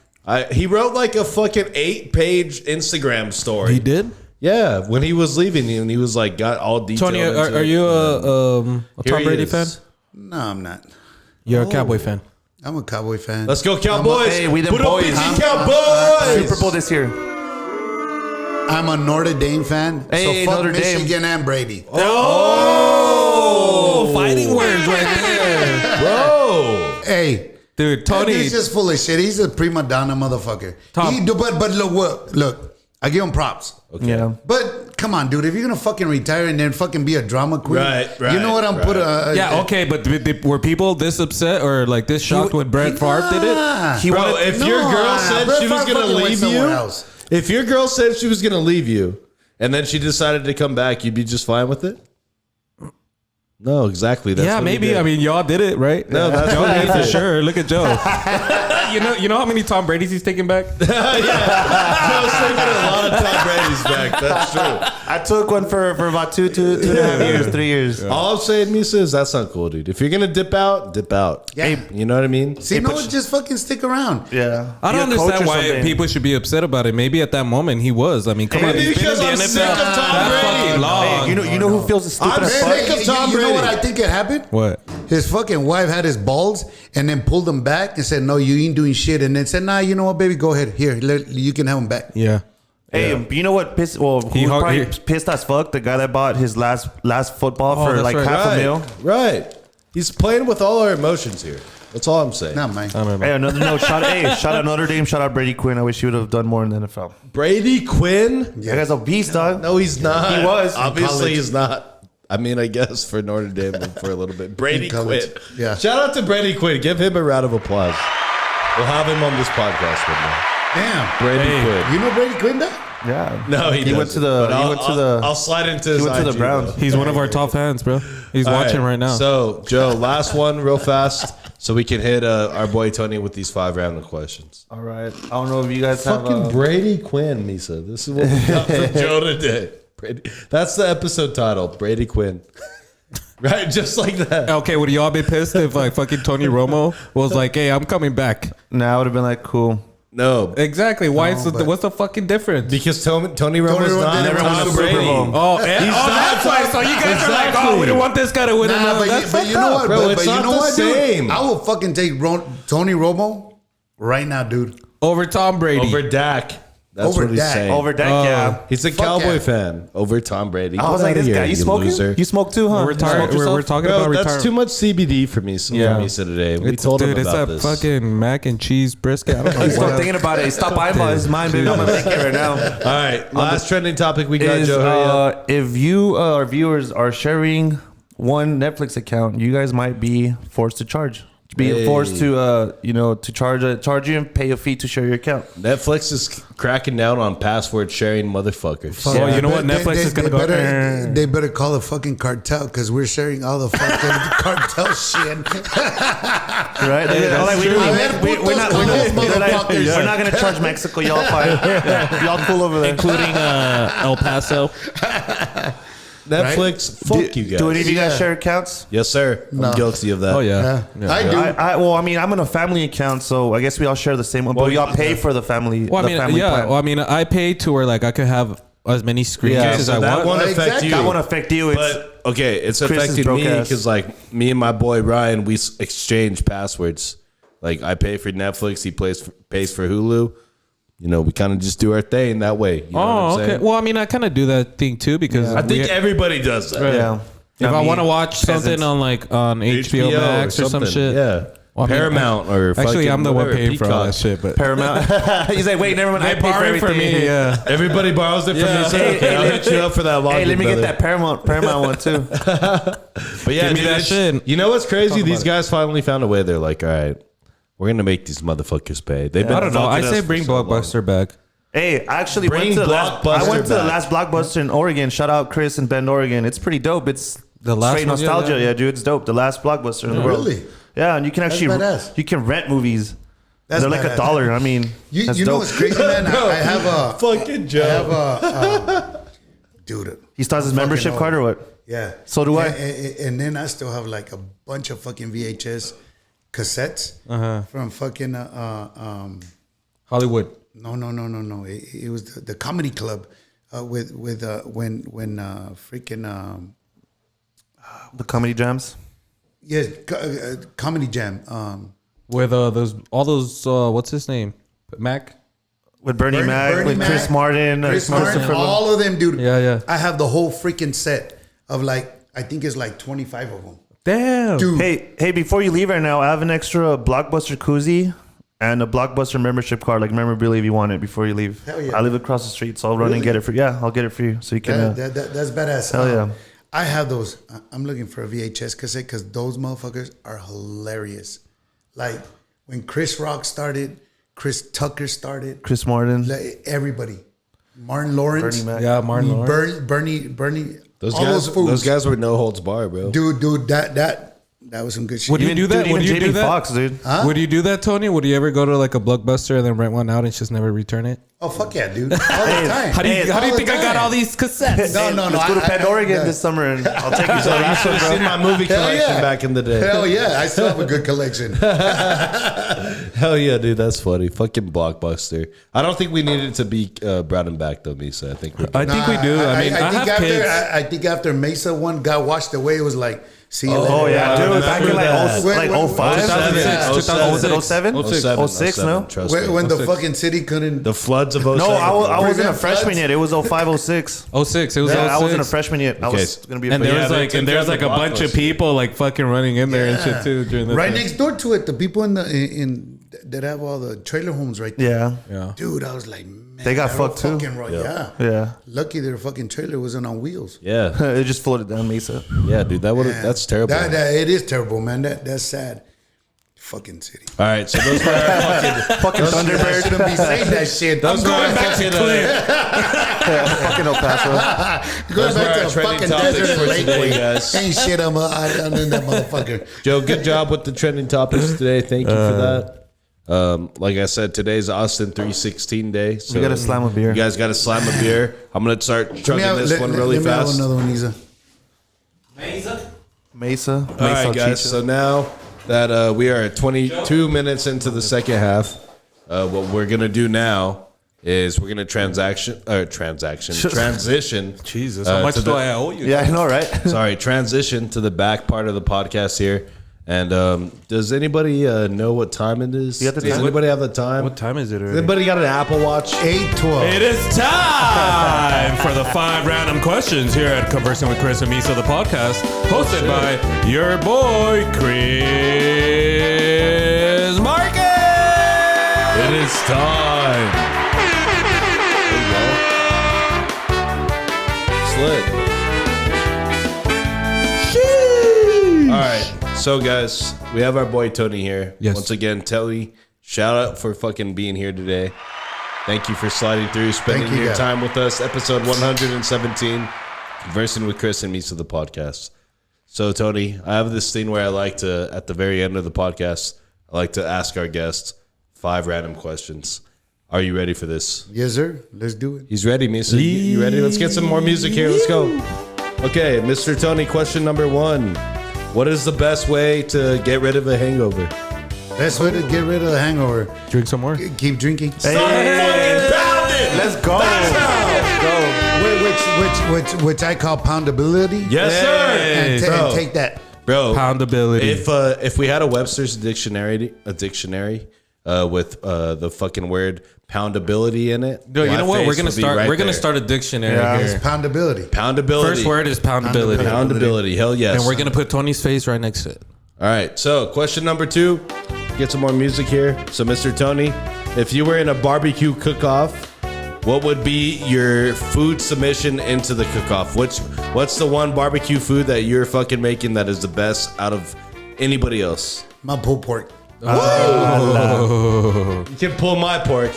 He wrote like a fucking 8-page Instagram story. He did. Yeah, when he was leaving, and he was like, got all detailed. Tony, into are it. you a Here Tom he Brady is. fan? No, I'm not. You're a Cowboy fan. I'm a Cowboy fan. Let's go, Cowboys! Hey, we them Put up boys. BG I'm- Cowboys! Super Bowl this year. I'm a Notre Dame fan. Hey, so fuck Notre Dame. Michigan and Brady. Oh, fighting words right there, Bro! Hey, dude. Tony, he's just full of shit. He's a prima donna motherfucker. Tom. But look, I give him props. Okay. Yeah. But come on, dude. If you're gonna fucking retire and then fucking be a drama queen, Right, You know what I'm right. putting? yeah, okay, but were people this upset or like this shocked when Brett Favre did it? Bro, if your girl said Brett she was Favre going to fucking went leave somewhere you, else. if your girl said she was going to leave you, and then she decided to come back, you'd be just fine with it? No, exactly. That's Yeah, what he maybe. did. I mean, y'all did it, right? No, that's Joe what he did for did. sure. Look at Joe. you know how many Tom Brady's he's taking back? Joe's taking a lot of Tom Brady's back. That's true. I took one for about two and a half years, 3 years. All I'm saying, Misa, is that's not cool, dude. If you're going to dip out, dip out. Yeah. You know what I mean? See, no, just fucking stick around. Yeah. I don't Be a coach understand or why something. people should be upset about it. Maybe at that moment he was. I mean, come on, Maybe he's been in because the I'm NFL sick of Tom that Brady. fucking long. Hey, you know who feels the stupid I'm as sick fuck? of Tom You know what Brady. I think it happened? What? His fucking wife had his balls and then pulled them back and said, "No, you ain't doing shit." And then said, "Nah, you know what, baby, go ahead. Here, you can have them back." Yeah. Hey, you know what pissed? Well, who's probably pissed as fuck? The guy that bought his last football for like half a mil. Right. He's playing with all our emotions here. That's all I'm saying. Not mine. Hey, another note. Shout out Notre Dame. Shout out Brady Quinn. I wish he would have done more in the NFL. Brady Quinn? Yeah. That guy's a beast, dog. No, he's not. He was. Obviously, he's not. I mean, I guess for Notre Dame for a little bit. Brady Quinn. Yeah. Shout out to Brady Quinn. Give him a round of applause. We'll have him on this podcast with me. Damn. Brady Quinn. You know Brady Quinn, though? Yeah. No, he went to the. I'll slide into his He went to the IG, Browns. He's one of our top fans, bro. He's watching right now. So, Joe, last one real fast so we can hit our boy Tony with these 5 random questions. All right. I don't know if you guys have. Fucking Brady Quinn, Misa. This is what we got from Joe today. That's the episode title, Brady Quinn. Right? Just like that. Okay, would y'all be pissed if like fucking Tony Romo was like, "Hey, I'm coming back"? Nah, I would have been like, cool. No. Exactly. Why is what's the fucking difference? Because Tony Romo's not never won a Tom Super Brady. Bowl. Oh, that's why. So you guys are like, "Oh, we don't want this guy to win another." But you know what, bro? But It's you not know the what, same. dude? I will fucking take Tony Romo right now, dude. Over Tom Brady. Over Dak. That's Over what he's Dak. saying. Over Dak, yeah. He's a Fuck Cowboy yeah. fan. Over Tom Brady. I was Get like, outta this here, guy, you smoking? loser. You smoke too, huh? We're talking. We're talking Bro, about that's retirement. too much CBD for me. Yeah. Misa today. We told him Dude, about it's this. that fucking mac and cheese brisket. I don't know. He's still what thinking about it. Stop buying about his mind, baby. I'm gonna make it right now. All right, last trending topic we got, Is, Joe. Hurry up. if you, our viewers, are sharing one Netflix account, you guys might be forced to charge. Be forced to, to charge you and pay a fee to share your account. Netflix is cracking down on password sharing, motherfuckers. Well, you know what? Netflix is gonna go. They better call the fucking cartel because we're sharing all the fucking cartel shit. Right? We're not gonna charge Mexico. Y'all fine. Y'all cool over there. Including El Paso. Netflix, fuck you guys. Do any of you guys share accounts? Yes, sir. No. I'm guilty of that. Oh yeah. I do. I'm on a family account, so I guess we all share the same one. But we all pay for the family. Well, I mean, family plan. Well, I mean, I pay to where like I could have as many screens as so I that want. won't affect Exactly. you. That won't affect you. It's But okay, it's Chris's affecting broke me ass. because like me and my boy Ryan, we exchange passwords. Like I pay for Netflix, he pays for Hulu. You know, we kind of just do our thing that way. You know what I'm Okay. saying? Well, I mean, I kind of do that thing too because I think everybody does that. yeah. if I want to watch something on like on HBO Max or some something. shit, Yeah. Well, I mean, Paramount or actually, fucking I'm the one whatever, paying for all that Peacock. shit. But Paramount. He's like, wait, never mind. I they pay for borrow it everything. for me. Yeah. Everybody borrows it from Yeah. me. So, Hey, okay, I'll hit you up for that login. Hey, let me brother. get that Paramount one too. But yeah, Give me dude, that shit. You know what's crazy? Talk These about guys finally found a way. They're like, all right, we're gonna make these motherfuckers pay. They've been I don't know. I fucking say us bring for so long. Blockbuster back. Hey, I actually Bring went to the last. Blockbuster I went to the back. last Blockbuster in Oregon. Shout out Chris in Bend, Oregon. It's pretty dope. It's The last straight one, yeah, nostalgia. yeah. Yeah, dude, it's dope. The last Blockbuster in the world. Really? Yeah, and you can actually badass. you can rent movies. That's They're like badass. $1. I mean, You that's know dope. what's crazy, man? I have a Fucking Joe. I have a dude. He starts his membership fucking card or what? Yeah. So do I. And then I still have like a bunch of fucking VHS cassettes from fucking Hollywood. No. It was the comedy club with when freaking The comedy jams. yes comedy jam With all those what's his name? Mac. With Bernie Mac, with Chris Martin, Chris Martin, Christopher- all of them, dude. Yeah. I have the whole freaking set of like I think it's like 25 of them. Damn. Dude. Hey, before you leave right now, I have an extra Blockbuster koozie and a Blockbuster membership card, like memorabilia if you want it before you leave. Hell yeah. I live across the street, so I'll run and get it for you. Yeah, I'll get it for you so you can. That's badass. Hell yeah. I have those. I'm looking for a VHS cassette because those motherfuckers are hilarious. Like when Chris Rock started, Chris Tucker started, Chris Martin. like everybody, Martin Lawrence, Bernie Mac. Yeah, Martin Lawrence. Bernie. Those all guys, fools. those guys were no holds bar, bro. dude, that was some good shit. Would you do that? Dude, Would even you do Jamie that? Foxx, dude. Huh? Would you do that, Tony? Would you ever go to like a Blockbuster and then rent one out and just never return it? Oh fuck yeah, dude! All the time. How do you All the think I got time. all these cassettes? No. Let's go to Bend, Oregon this summer, and I'll take you to So you should have seen my movie Hell collection yeah. back in the day. Hell yeah, I still have a good collection. Hell yeah, dude, that's funny. Fucking Blockbuster. I don't think we needed to be brought him back though, Misa. I think we're good. I think we do. I mean, I have think after kids. I think after Mesa one got washed away, it was like See you later. Oh yeah, dude. Back in that. like 05? 2006. Was it 07? 06, no? Trust me. When the fucking city couldn't. The floods of 07. No, I wasn't a Prevent freshman floods? yet. It was 05, 06. 06. It was Yeah, 06. I wasn't a freshman yet. I was gonna be a And freshman. there was like a bunch of people like fucking running in there and shit too during the right next door to it, the people in that have all the trailer homes right there. Yeah. Dude, I was like, man, They got they're fucked too. fucking right. Yeah. Yeah. Lucky their fucking trailer wasn't on wheels. Yeah. It just floated down Mesa. Yeah, dude. That's terrible. That it is terrible, man. That's sad. Fucking city. All right. So those were our Fucking I Thunderbird. shouldn't be saying that shit. Those were our fucking Fucking El Paso. Going back to our the trending fucking topics desert for and today, Lakeway. guys. Ain't shit. I'm in that motherfucker. Joe, good job with the trending topics today. Thank you for that. Like I said, today's Austin 316 day. So We got to slam a beer. you guys got to slam a beer. I'm gonna start chugging this one really let me have fast. another one, Isa. Mesa. All right, guys. So now that we are 22 minutes into the second half, what we're gonna do now is we're gonna transition. Jesus, how much to do the- I owe you? Yeah, I know, right? Sorry, transition to the back part of the podcast here. And does anybody know what time it is? You got the Does time? anybody have the time? What time is it Does already? anybody got an Apple Watch? 8:12. It is time for the 5 random questions here at Conversing with Chris and Misa, the podcast, hosted by your boy, Chris Marcus. It is time. There you go. Slit. All right. So, guys, we have our boy Tony here. Yes. Once again, Telly, shout out for fucking being here today. Thank you for sliding through, spending Thank you, your guys. time with us. Episode 117, Conversing with Chris and Misa, the podcast. So, Tony, I have this thing where I like to, at the very end of the podcast, I like to ask our guests 5 random questions. Are you ready for this? Yes, sir. Let's do it. He's ready, Misa. You ready? Let's get some more music here. Let's go. Okay, Mr. Tony, question number 1. What is the best way to get rid of a hangover? Best way to get rid of the hangover. Drink some more. Keep drinking. Let's go. Which I call pound-ability. Yes, sir. And, Bro. and take that. Bro, Pound-ability. if we had a Webster's dictionary with the fucking word pound-ability in it, No, you my know what? We're face gonna would be start. right we're gonna there. start a dictionary It's here. pound-ability. Pound-ability. First word is pound-ability. Pound-ability. Hell yes. And we're gonna put Tony's face right next to it. All right. So, question number 2. Get some more music here. So, Mr. Tony, if you were in a barbecue cook-off, what would be your food submission into the cook-off? What's the one barbecue food that you're fucking making that is the best out of anybody else? My pulled pork. You can pull my pork.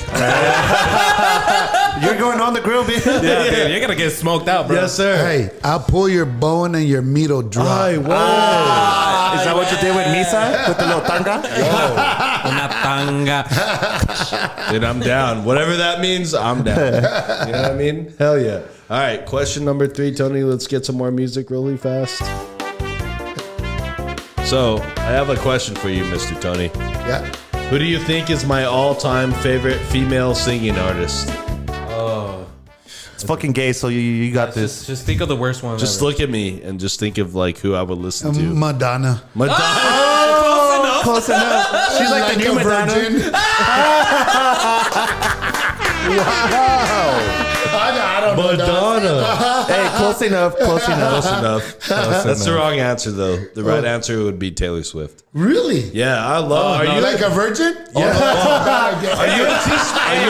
You're going on the grill, bitch. Yeah, dude, you're gonna get smoked out, bro. Yes, sir. Hey, I'll pull your bone and your meat will drop. Is that what you did with Misa? With the little tanga? Una tanga. Dude, I'm down. Whatever that means, I'm down. You know what I mean? Hell yeah. All right, question number 3, Tony. Let's get some more music really fast. So, I have a question for you, Mr. Tony. Yeah. Who do you think is my all-time favorite female singing artist? It's fucking gay, so you got this. Just think of the worst one. Just look at me and just think of like who I would listen to. Madonna. Madonna. Close enough. She's like the new a Madonna. virgin. Wow. I don't know. Madonna. Hey, close enough. Close enough. Close enough. That's the wrong answer, though. The right answer would be Taylor Swift. Really? Yeah, I love. Are you like a virgin? Yeah. Are you Are you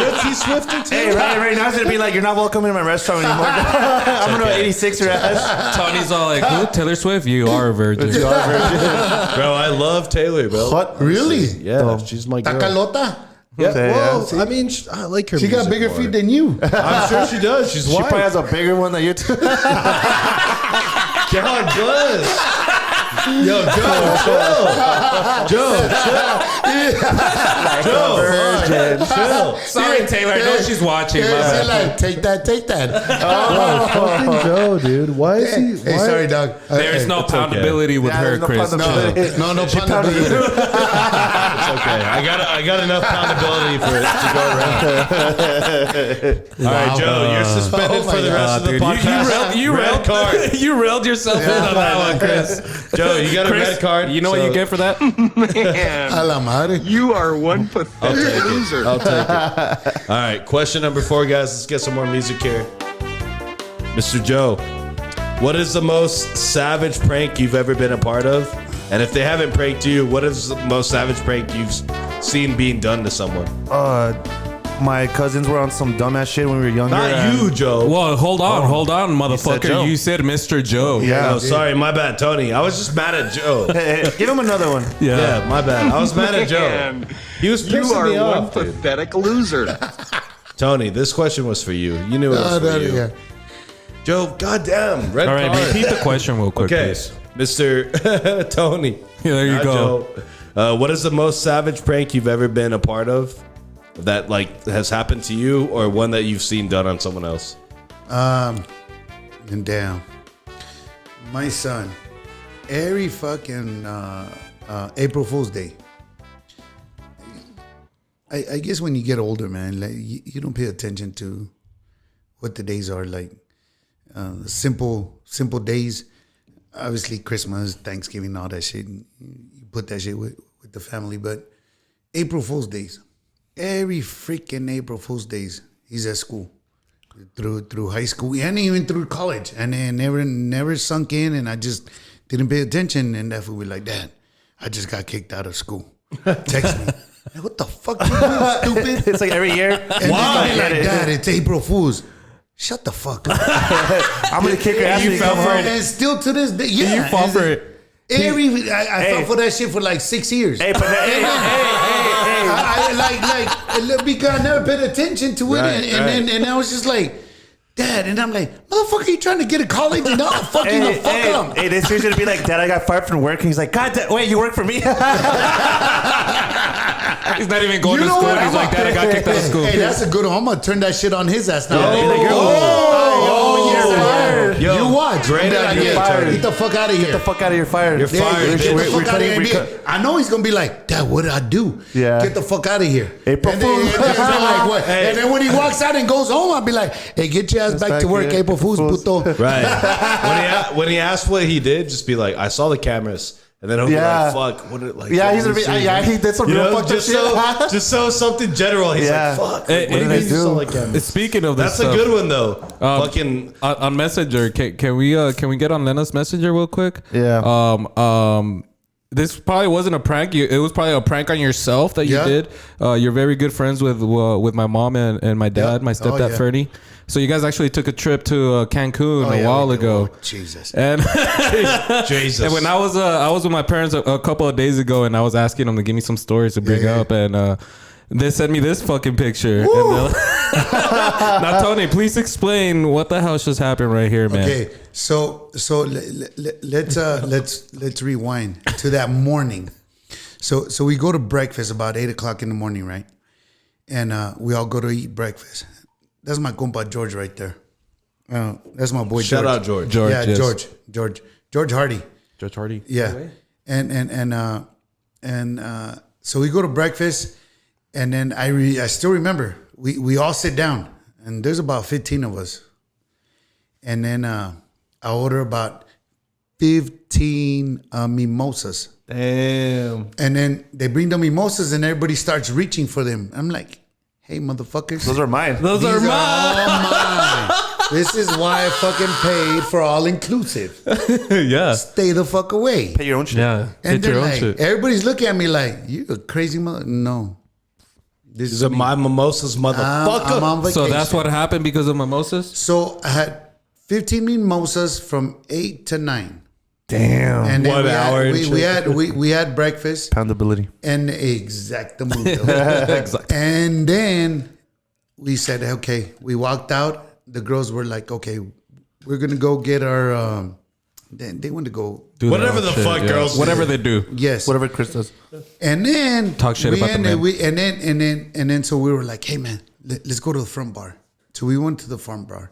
a T Swifter too? Hey, right now it's gonna be like, you're not welcome in my restaurant anymore. I'm gonna 86 your ass. Tony's all like, who? Taylor Swift? You are a virgin. You are a virgin. Bro, I love Taylor, bro. What? Really? Yeah, she's my girl. Tacalota? Yeah, Okay, well, yeah. I mean, I like her. She got music bigger more. feet than you. I'm sure she does. She's She white. probably has a bigger one than you two. God bless. Yo, Joe, chill. Sorry, Taylor. I know she's watching. My Yeah, bad. she like, take that, take that. Fucking Joe, dude. Why is he? Hey, sorry, dog. There's no poundability with Yeah, her, there's no Chris. poundability. No, She pounded poundability. you. It's okay. I got enough pound-ability for it to go around. All right, Joe, you're suspended for the rest of the podcast. You red card. You railed yourself in on that one, Chris. Joe, you got a red card. You know what you get for that? A la madre. You are one pathetic loser. I'll take it. All right, question number 4, guys. Let's get some more music here. Mr. Joe, what is the most savage prank you've ever been a part of? And if they haven't pranked you, what is the most savage prank you've seen being done to someone? My cousins were on some dumbass shit when we were younger. Not you, Joe. Well, hold on, said Joe. motherfucker. You said Mr. Joe. Yeah. Oh, sorry, my bad, Tony. I was just mad at Joe. Give him another one. Yeah, my bad. I was mad at Joe. Man, He was you pissing are me one off, dude. pathetic loser. Tony, this question was for you. You knew it was for you. Yeah. Joe, goddamn, red All right, card. repeat the question real quick, Okay, please. Mr. Tony. Yeah, there you Not go. Joe. What is the most savage prank you've ever been a part of that like has happened to you, or one that you've seen done on someone else? And damn, my son, every fucking April Fool's Day. I guess when you get older, man, like you don't pay attention to what the days are like. Simple days. Obviously, Christmas, Thanksgiving, all that shit. You put that shit with the family, but April Fool's Days, every freaking April Fool's Days, he's at school. Through high school and even through college, and then never sunk in, and I just didn't pay attention. And that fool be like, "Dad, I just got kicked out of school." Text me, like, "What the fuck you doing, stupid?" It's like every year. And then be like, "Dad, it's April Fool's." Shut the fuck up. I'm gonna kick your ass. You when fell come for home. it. And still to this day, yeah, You fall and for it. I fell for that shit for like 6 years. Hey, but hey. I because I never paid attention to it, Right, and I was just like, Dad, and I'm like, motherfucker, you trying to get a college and not fucking the fuck up. Hey, this year's gonna be like, Dad, I got fired from work. And he's like, God, wait, you work for me? He's not even going You to know school. what? He's like, Dad, I got kicked out of school. Hey, that's a good one. I'm gonna turn that shit on his ass now. Yeah, be like, you're fired. Yo, You watch. great Be like, idea, yeah, Tony. Get the fuck out of here. Get the fuck out of here, fired. You're fired, Get bitch. the fuck out of here. I know he's gonna be like, Dad, what did I do? Yeah. Get the fuck out of here. April and then, Fool's. and then I'm like, what? And then when he walks out and goes home, I'll be like, hey, get your ass back to work, here. April Fool's, puto. Right. When he asked what he did, just be like, I saw the cameras. And then he'll be like, fuck. What did, like, Yeah, what he's did gonna be. say? Yeah, he did some You real know, fucked up just shit. just so something general. He's Yeah. like, fuck. Hey, What do you hey, mean you saw the cameras? Speaking of this That's stuff, a good one though. Fucking on Messenger, can we get on Lena's Messenger real quick? Yeah. This probably wasn't a prank. It was probably a prank on yourself that you Yeah. did. You're very good friends with my mom and my dad, Yeah. my stepdad yeah. Fernie. So you guys actually took a trip to Cancun a while ago. Oh, Jesus. And Jesus. and when I was with my parents a couple of days ago, and I was asking them to give me some stories to bring Yeah. up, and they sent me this fucking picture. And now, Tony, please explain what the hell just happened right here, man. Okay, so let's rewind to that morning. So we go to breakfast about 8:00 in the morning, right? And we all go to eat breakfast. That's my compa George right there. That's my boy. shout George. out George. George, Yeah, yes. George Hardy. George Hardy. Yeah, and so we go to breakfast, and then I still remember we all sit down, and there's about 15 of us, and then I order about 15 mimosas, Damn. and then they bring the mimosas, and everybody starts reaching for them. I'm like, hey, motherfuckers, Those are mine. Those are these mine. all mine. This is why I fucking paid for all inclusive. Yeah. Stay the fuck away. Pay your own shit. Yeah. And Hit they're your own like, shit. everybody's looking at me like, you a crazy mother. No. This Is it my mimosas, motherfucker? I'm on vacation. So that's what happened because of mimosas? So I had 15 mimosas from 8 to 9. Damn. And then 1 hour and we had breakfast Pound-ability. and exactamundo. And then we said, okay, we walked out. The girls were like, okay, we're going to go get our, they want to go. Do Whatever their own the fuck girls do. Whatever they do. Yes. Whatever Chris does. And then Talk shit about the man. So we were like, hey man, let's go to the front bar. So we went to the front bar.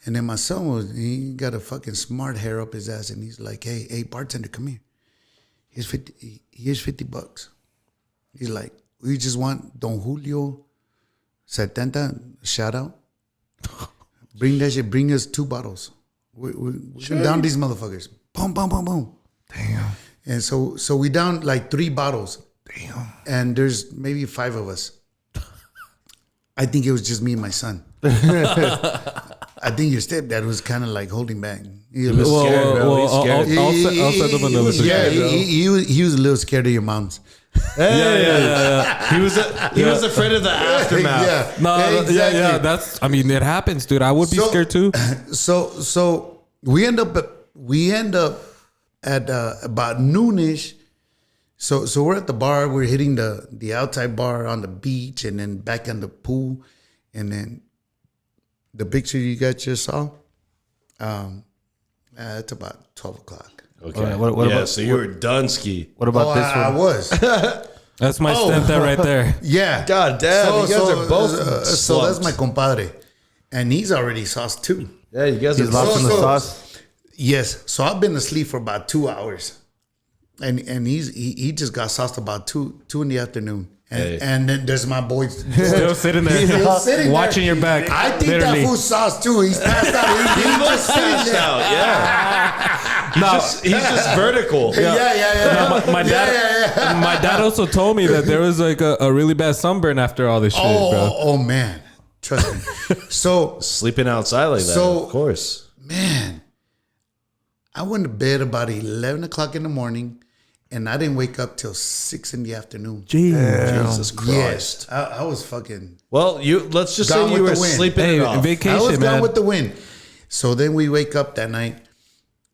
And then my son he got a fucking smart hair up his ass, and he's like, hey bartender, come here. Here's $50. He's like, we just want Don Julio 70, shout out. Bring that shit. Bring us 2 bottles. We down these motherfuckers. Boom, boom, boom, boom. Damn. And so we down like 3 bottles. Damn. And there's maybe 5 of us. I think it was just me and my son. I think your stepdad was kind of like holding back. He was a little scared, bro. I'll set up another. Yeah, he was a little scared of your mom's. Yeah. He was afraid of the aftermath. Yeah, No, exactly. yeah. That's. I mean, it happens, dude. I would be scared too. So we end up at about noonish. So we're at the bar. We're hitting the outside bar on the beach, and then back in the pool, and then the picture you guys just saw. It's about 12 o'clock. Okay. What about, so you were done ski. what about this one? I was. That's my stepdad right there. Yeah. God damn, you guys are both so that's slumped. my compadre, and he's already sauced too. Yeah, you guys He's are lost in the So- sauce. Yes. So I've been asleep for about 2 hours, and he just got sauced about 2 in the afternoon, and then there's my boy Still sitting there, Still sitting watching there. your back. I think literally. that food sauce too. He's passed out. He just sitting there. out. Yeah. He's just vertical. Yeah. My dad. My dad also told me that there was like a really bad sunburn after all this shit, bro. Oh man, trust me. So Sleeping outside like that, So- of course. man, I went to bed about 11 o'clock in the morning, and I didn't wake up till 6 in the afternoon. Jesus Christ. Yes, I was fucking. Well, let's just Gone say you with were the wind. sleeping Hey, it off. I was vacation, gone man. with the wind. So then we wake up that night.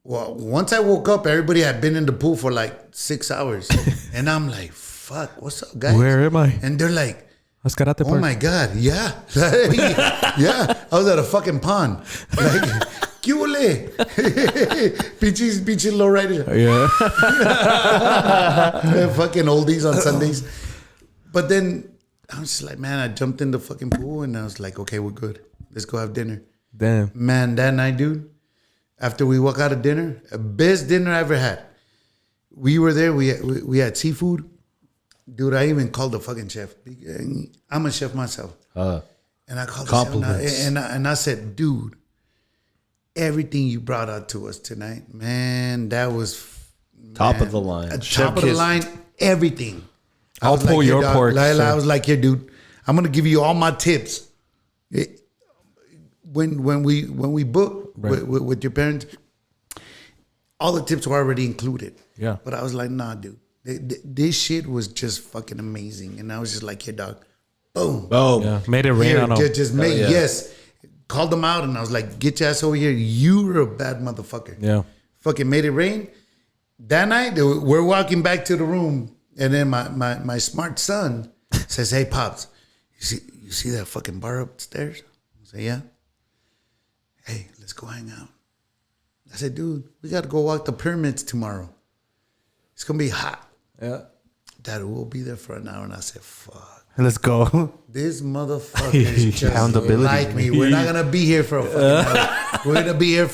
Well, once I woke up, everybody had been in the pool for like 6 hours, and I'm like, "Fuck, what's up, guys?" Where am I? And they're like, Let's get out the "Oh park. my god, yeah, yeah." I was at a fucking pond, like, "Cule, pinches low rider." Yeah. Fucking oldies on Sundays. But then I was just like, man, I jumped in the fucking pool and I was like, okay, we're good. Let's go have dinner. Damn. Man, that night, dude, after we walk out of dinner, best dinner I ever had. We were there. We had seafood. Dude, I even called the fucking chef. I'm a chef myself. And I called the chef Compliments. and I said, dude, everything you brought out to us tonight, man, that was Top of the line. top of the line, everything. I I'll was pull like, your "Here, dog." pork, Like, sir. I was like, here, dude, I'm gonna give you all my tips. When we book with your parents, all the tips were already included. Yeah. But I was like, nah, dude, this shit was just fucking amazing, and I was just like, here, dog, boom, Oh, Yeah. Made it rain here, on them. just make yeah. yes. Called them out, and I was like, get your ass over here. You were a bad motherfucker. Yeah. Fucking made it rain. That night, we're walking back to the room, and then my smart son says, "Hey, pops, you see that fucking bar upstairs?" I say, "Yeah." "Hey, let's go hang out." I said, "Dude, we got to go walk the pyramids tomorrow. It's gonna be hot." Yeah. "Dad, we'll be there for an hour." And I said, "Fuck, Let's go. this motherfucker is just Pound-abillity. like me. We're not gonna be here for a fucking hour. We're gonna be here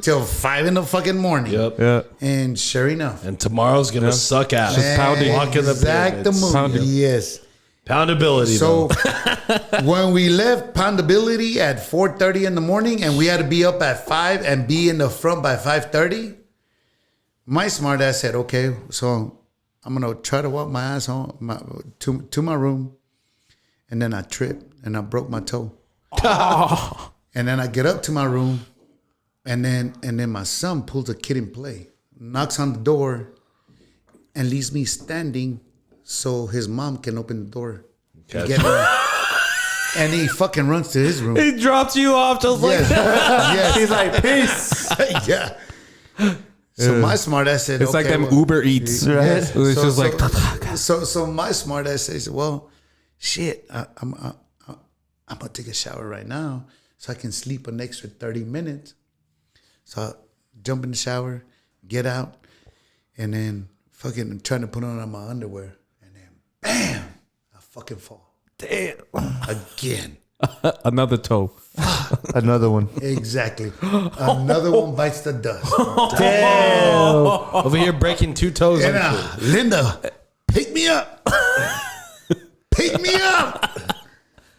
till 5 in the fucking morning." Yep. Yeah. And sure enough, And tomorrow's gonna suck ass. pounding. Walking the exact the pyramids. movie. Pounding. Yes. Pound-ability. So when we left Pound-abillity at 4:30 in the morning, and we had to be up at 5 and be in the front by 5:30, my smart ass said, "Okay, so I'm gonna try to walk my ass home to my room," and then I tripped and I broke my toe. And then I get up to my room, and then my son pulls a kid in play, knocks on the door, and leaves me standing so his mom can open the door and get me. And he fucking runs to his room. He dropped you off just like that. Yes. He's like, peace. Yeah. So my smart ass said, It's like okay, them well, Uber Eats. Right? It's just like, so my smart ass says, well, shit, I'm gonna take a shower right now so I can sleep an extra 30 minutes. So I jump in the shower, get out, and then fucking trying to put on my underwear, and then bam, I fucking fall. Damn. Again. another toe. Another one. Exactly. Another one bites the dust. over here breaking 2 toes. And on shit. Linda, pick me up. Pick me up.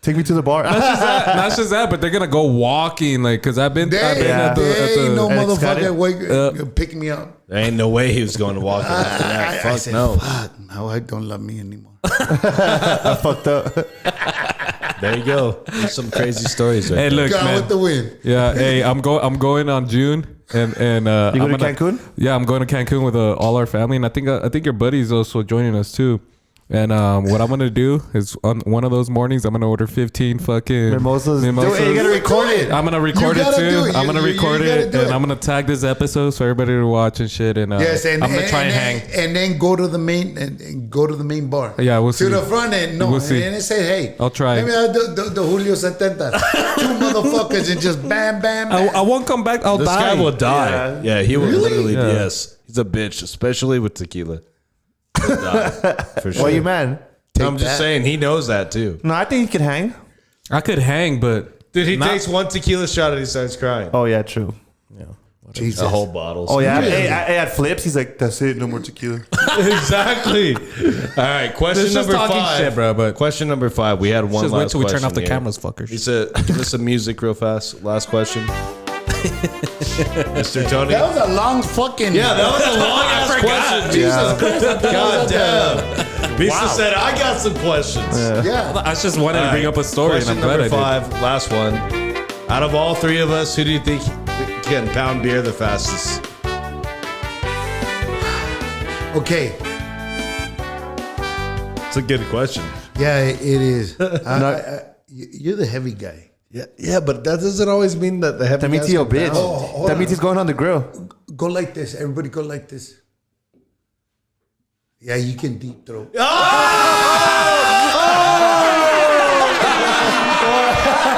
Take me to the bar. Not just that, but they're gonna go walking, like, cause I've been There at the ain't no Alex got motherfucker pick me up. There ain't no way he was going to walk after that. I Fuck said, no. fuck, now I don't love me anymore. I fucked up. There you go. There's some crazy stories right Hey, there. look, Gone man. with the wind. Yeah, hey, I'm going on June, and You I'm going to Cancun? Yeah, I'm going to Cancun with all our family, and I think your buddy's also joining us too. And what I'm gonna do is on one of those mornings, I'm gonna order 15 fucking Mimosas. Dude, hey, you gotta record it. I'm gonna record You it gotta too. do it. I'm gonna You record gotta it, do and it. I'm gonna tag this episode for everybody to watch and shit. And Yes, and I'm gonna try and hang. and then go to the main bar. Yeah, we'll see. To the front end, no, We'll see. and then say, hey, I'll try. Let me have the Julio 70. Two motherfuckers and just bam, bam, bam. I won't come back. I'll This die. guy will die. Yeah, he will literally. Yeah. Yes, he's a bitch, especially with tequila. He'll die, for sure. Why you mad? I'm just saying, he knows that too. No, I think he can hang. I could hang, but Dude, he Not- takes one tequila shot and he starts crying. Oh, yeah, true. Jesus. A whole bottle. Oh, yeah. Hey, at Flips, he's like, that's it. No more tequila. Exactly. All right, question This is number talking 5. shit, bro, but- question number 5. We had one just last wait till we turn off the question here. cameras, fuckers. He said, give us some music real fast. Last question. Mr. Tony. That was a long fucking. Yeah, that was a long ass question. Jesus Christ. God damn. Misa said, I got some questions. Yeah. I just wanted to bring up a story, and Question I'm glad number I did. 5, last one. Out of all three of us, who do you think can pound beer the fastest? Okay. It's a good question. Yeah, it is. You're the heavy guy. Yeah, but that doesn't always mean that the heavy That means guys he's a can bitch. pound. hold That on. means he's going on the grill. Go like this. Everybody go like this. Yeah, you can deep throat.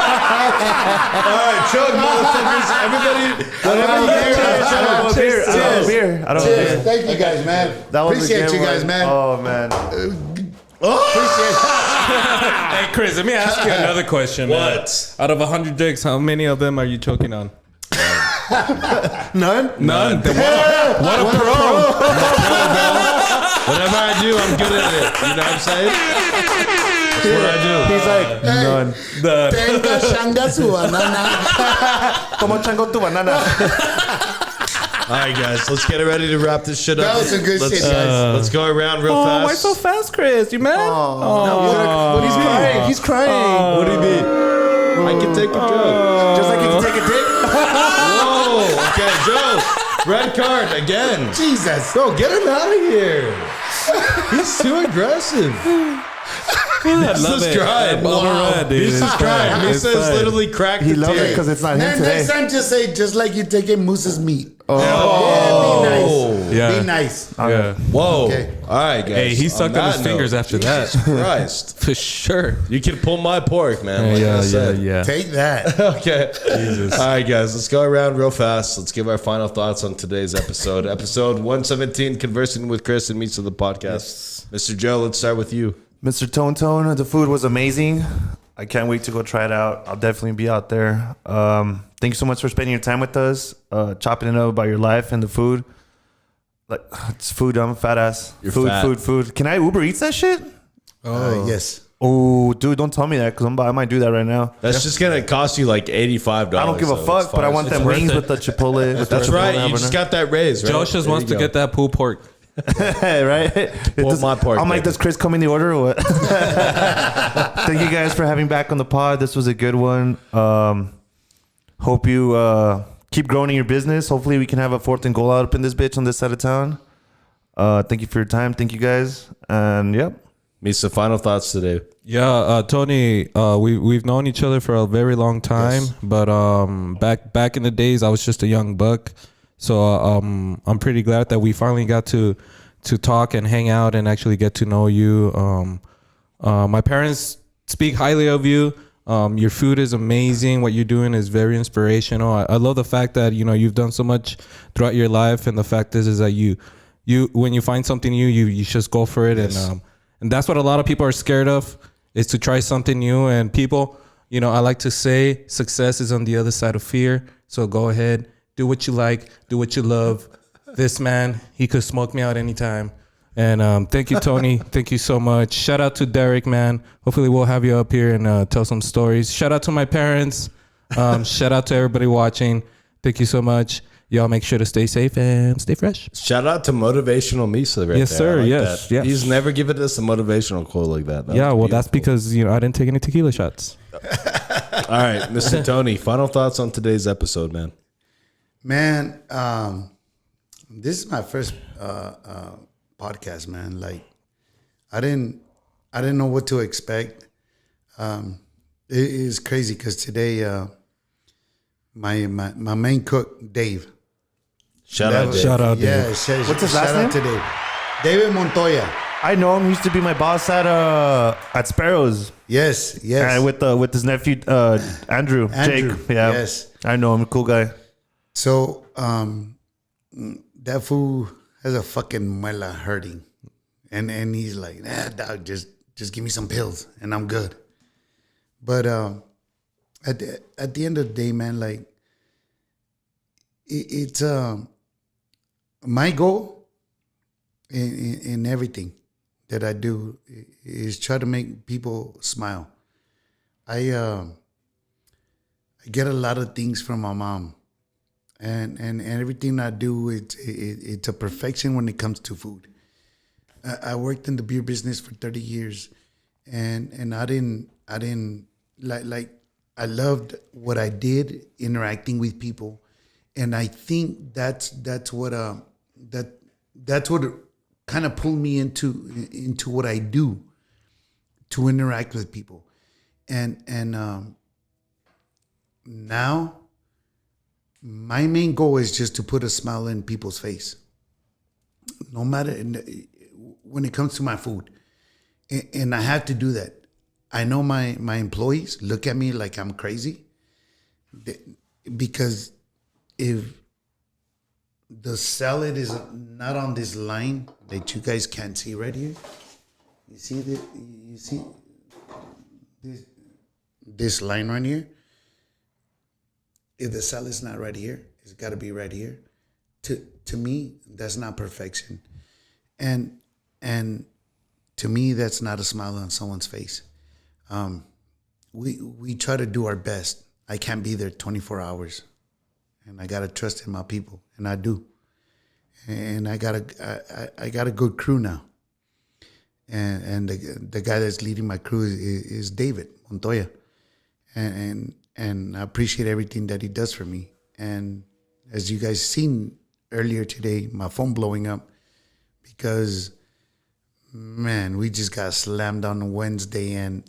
All right, chug, motherfuckers. Everybody, Beer. I don't have beer. I don't have Cheers. beer. Thank you guys, man. That was a Appreciate good you guys, one. man. Oh, man. Appreciate Hey, Chris, let me ask you another question. Man. What? Out of 100 dicks, how many of them are you choking on? None? None. Then what a pro. Whatever I do, I'm good at it. You know what I'm saying? That's what I do. He's like, none. Tenga shanga su banana. Como chango tu banana. All right, guys, let's get ready to wrap this shit up. That was some good let's, shit, guys. Let's go around real Oh, fast. why so fast, Chris? You mad? But he's crying. He's crying. What do you mean? I can take a joke. Just like he can take a dick. Whoa. Okay, Joe. Red card again. Jesus. Bro, get him out of here. He's too aggressive. Misa's crying. I'm alright, dude. Misa's It's crying. fine. It's Misa is fine. literally cracked He the loves it tear. because it's not him Man, today. next time just say, just like you taking Moose's meat. Oh. Yeah, be nice. Yeah. Be nice. Yeah. Whoa. Okay. All right, guys. Hey, he sucked on his fingers after that. Christ. For sure. You can pull my pork, man. Like I said. yeah. Take that. Okay. Jesus. All right, guys. Let's go around real fast. Let's give our final thoughts on today's episode. Episode 117, Conversing with Chris and Misa the podcast. Mr. Joe, let's start with you. Mr. Tone, the food was amazing. I can't wait to go try it out. I'll definitely be out there. Thank you so much for spending your time with us, chopping it up about your life and the food. Like, it's food. I'm a fat ass. You're food, fat. food. Can I Uber Eats that shit? Yes. Oh, dude, don't tell me that because I might do that right now. That's just going to cost you like $85. I don't give a so fuck, it's but I fine. want them worth wings it. with the Chipotle. with the That's Chipotle right. You habanero. just got that raise, right? Josh just There wants you to go. get that pulled pork. right? my pork, I'm like, baby. does Chris come in the order or what? Thank you guys for having back on the pod. This was a good one. Hope you keep growing in your business. Hopefully we can have a 4th&Goal out up in this bitch on this side of town. Thank you for your time. Thank you guys. And yep. Misa, final thoughts today. Yeah, Tony, we've known each other for a very long time, but back in the days, I was just a young buck. So I'm pretty glad that we finally got to talk and hang out and actually get to know you. My parents speak highly of you. Your food is amazing. What you're doing is very inspirational. I love the fact that you've done so much throughout your life, and the fact is that you when you find something new, you just go for it. Yes. And that's what a lot of people are scared of, is to try something new. And people, I like to say success is on the other side of fear. So go ahead, do what you like, do what you love. This man, he could smoke me out anytime. And thank you, Tony. Thank you so much. Shout out to Derek, man. Hopefully we'll have you up here and tell some stories. Shout out to my parents. Shout out to everybody watching. Thank you so much. Y'all make sure to stay safe and stay fresh. Shout out to Motivational Misa right Yes, there. sir. I like Yes, that. yes. He's never given us a motivational quote like that. Yeah, well, that's because, I didn't take any tequila shots. All right, Mr. Tony, final thoughts on today's episode, man. Man, this is my first podcast, man. Like, I didn't know what to expect. It is crazy because today, my main cook, Dave. Shout out, Dave. Shout out, Dave. Yeah, What's his shout last out name? to Dave. David Montoya. I know him. He used to be my boss at Sparrows. Yes. And with his nephew Andrew, Jake. Yeah. Yes. I know him. Cool guy. So that fool has a fucking muela hurting, and he's like, nah, dog, just give me some pills and I'm good. But at the end of the day, man, like it's my goal in everything that I do is try to make people smile. I get a lot of things from my mom. And everything I do, it's a perfection when it comes to food. I worked in the beer business for 30 years, and I didn't like I loved what I did, interacting with people, and I think that's what kind of pulled me into what I do, to interact with people, and now. My main goal is just to put a smile in people's face, no matter when it comes to my food. And I have to do that. I know my employees look at me like I'm crazy because if the salad is not on this line that you guys can't see right here, you see this line right here? If the salad's not right here, it's got to be right here. To me, that's not perfection, and to me, that's not a smile on someone's face. We try to do our best. I can't be there 24 hours, and I gotta trust in my people, and I do. And I got a good crew now, and the guy that's leading my crew is David Montoya, and I appreciate everything that he does for me. And as you guys seen earlier today, my phone blowing up because, man, we just got slammed on Wednesday and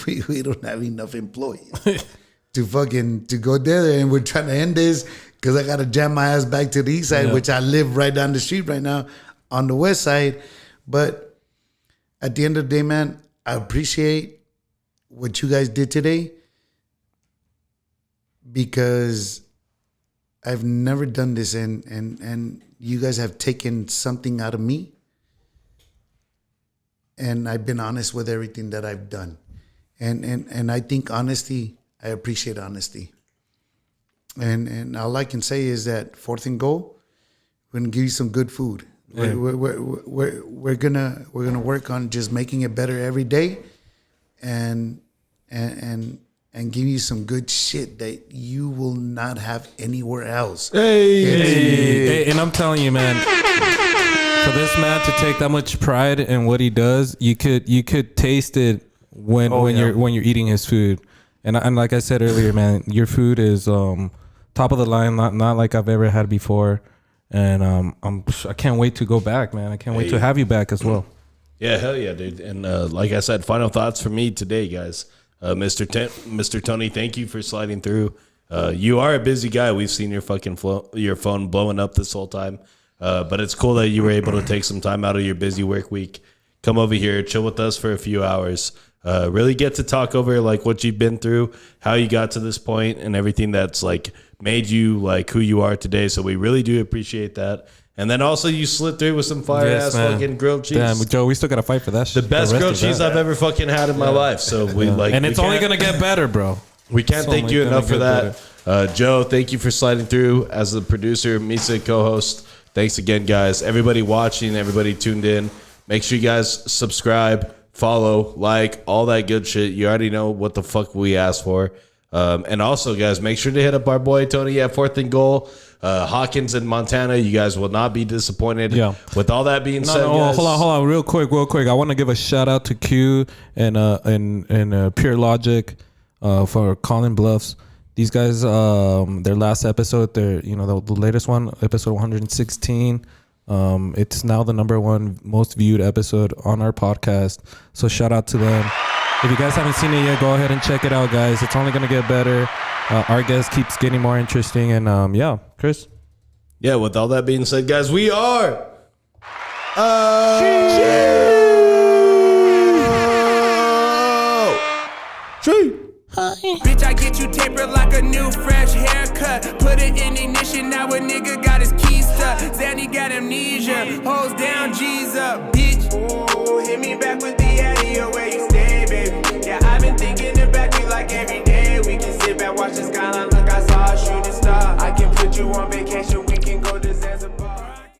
we don't have enough employees to go there. And we're trying to end this because I got to jam my ass back to the east side, which I live right down the street right now on the west side. But at the end of the day, man, I appreciate what you guys did today, because I've never done this, and you guys have taken something out of me, and I've been honest with everything that I've done, and I think honesty, I appreciate honesty, and all I can say is that 4th&Goal, we're gonna give you some good food. Yeah. We're gonna work on just making it better every day, and give you some good shit that you will not have anywhere else. Hey, and I'm telling you, man, for this man to take that much pride in what he does, you could taste it when you're eating his food. And like I said earlier, man, your food is top of the line, not like I've ever had before. And I can't wait to go back, man. I can't wait to have you back as well. Yeah, hell yeah, dude. And like I said, final thoughts for me today, guys. Mr. Tony, thank you for sliding through. You are a busy guy. We've seen your your phone blowing up this whole time. But it's cool that you were able to take some time out of your busy work week, come over here, chill with us for a few hours, really get to talk over like what you've been through, how you got to this point, and everything that's like made you like who you are today. So we really do appreciate that. And then also you slid through with some fire-ass fucking grilled cheese. Damn, Joe, we still got to fight for that shit. The best grilled cheese I've ever fucking had in my life. So and it's only going to get better, bro. We can't thank you enough for that. Joe, thank you for sliding through as the producer, Misa co-host. Thanks again, guys. Everybody watching, everybody tuned in. Make sure you guys subscribe, follow, like, all that good shit. You already know what the fuck we asked for. And also, guys, make sure to hit up our boy Tony at 4th&Goal. Hawkins in Montana. You guys will not be disappointed. Yeah. With all that being said, hold guys, on, real quick. I want to give a shout out to Q and Pure Logic for calling bluffs. These guys, their last episode, the latest one, episode 116. It's now the #1 most viewed episode on our podcast. So shout out to them. If you guys haven't seen it yet, go ahead and check it out, guys. It's only gonna get better. Our guest keeps getting more interesting, and Chris. Yeah, with all that being said, guys, we are. Bitch, I get you tapered like a new fresh haircut. Put it in ignition, now a nigga got his keys stuck. Zanny got amnesia, hoes down, G's up, bitch. Ooh, hit me back with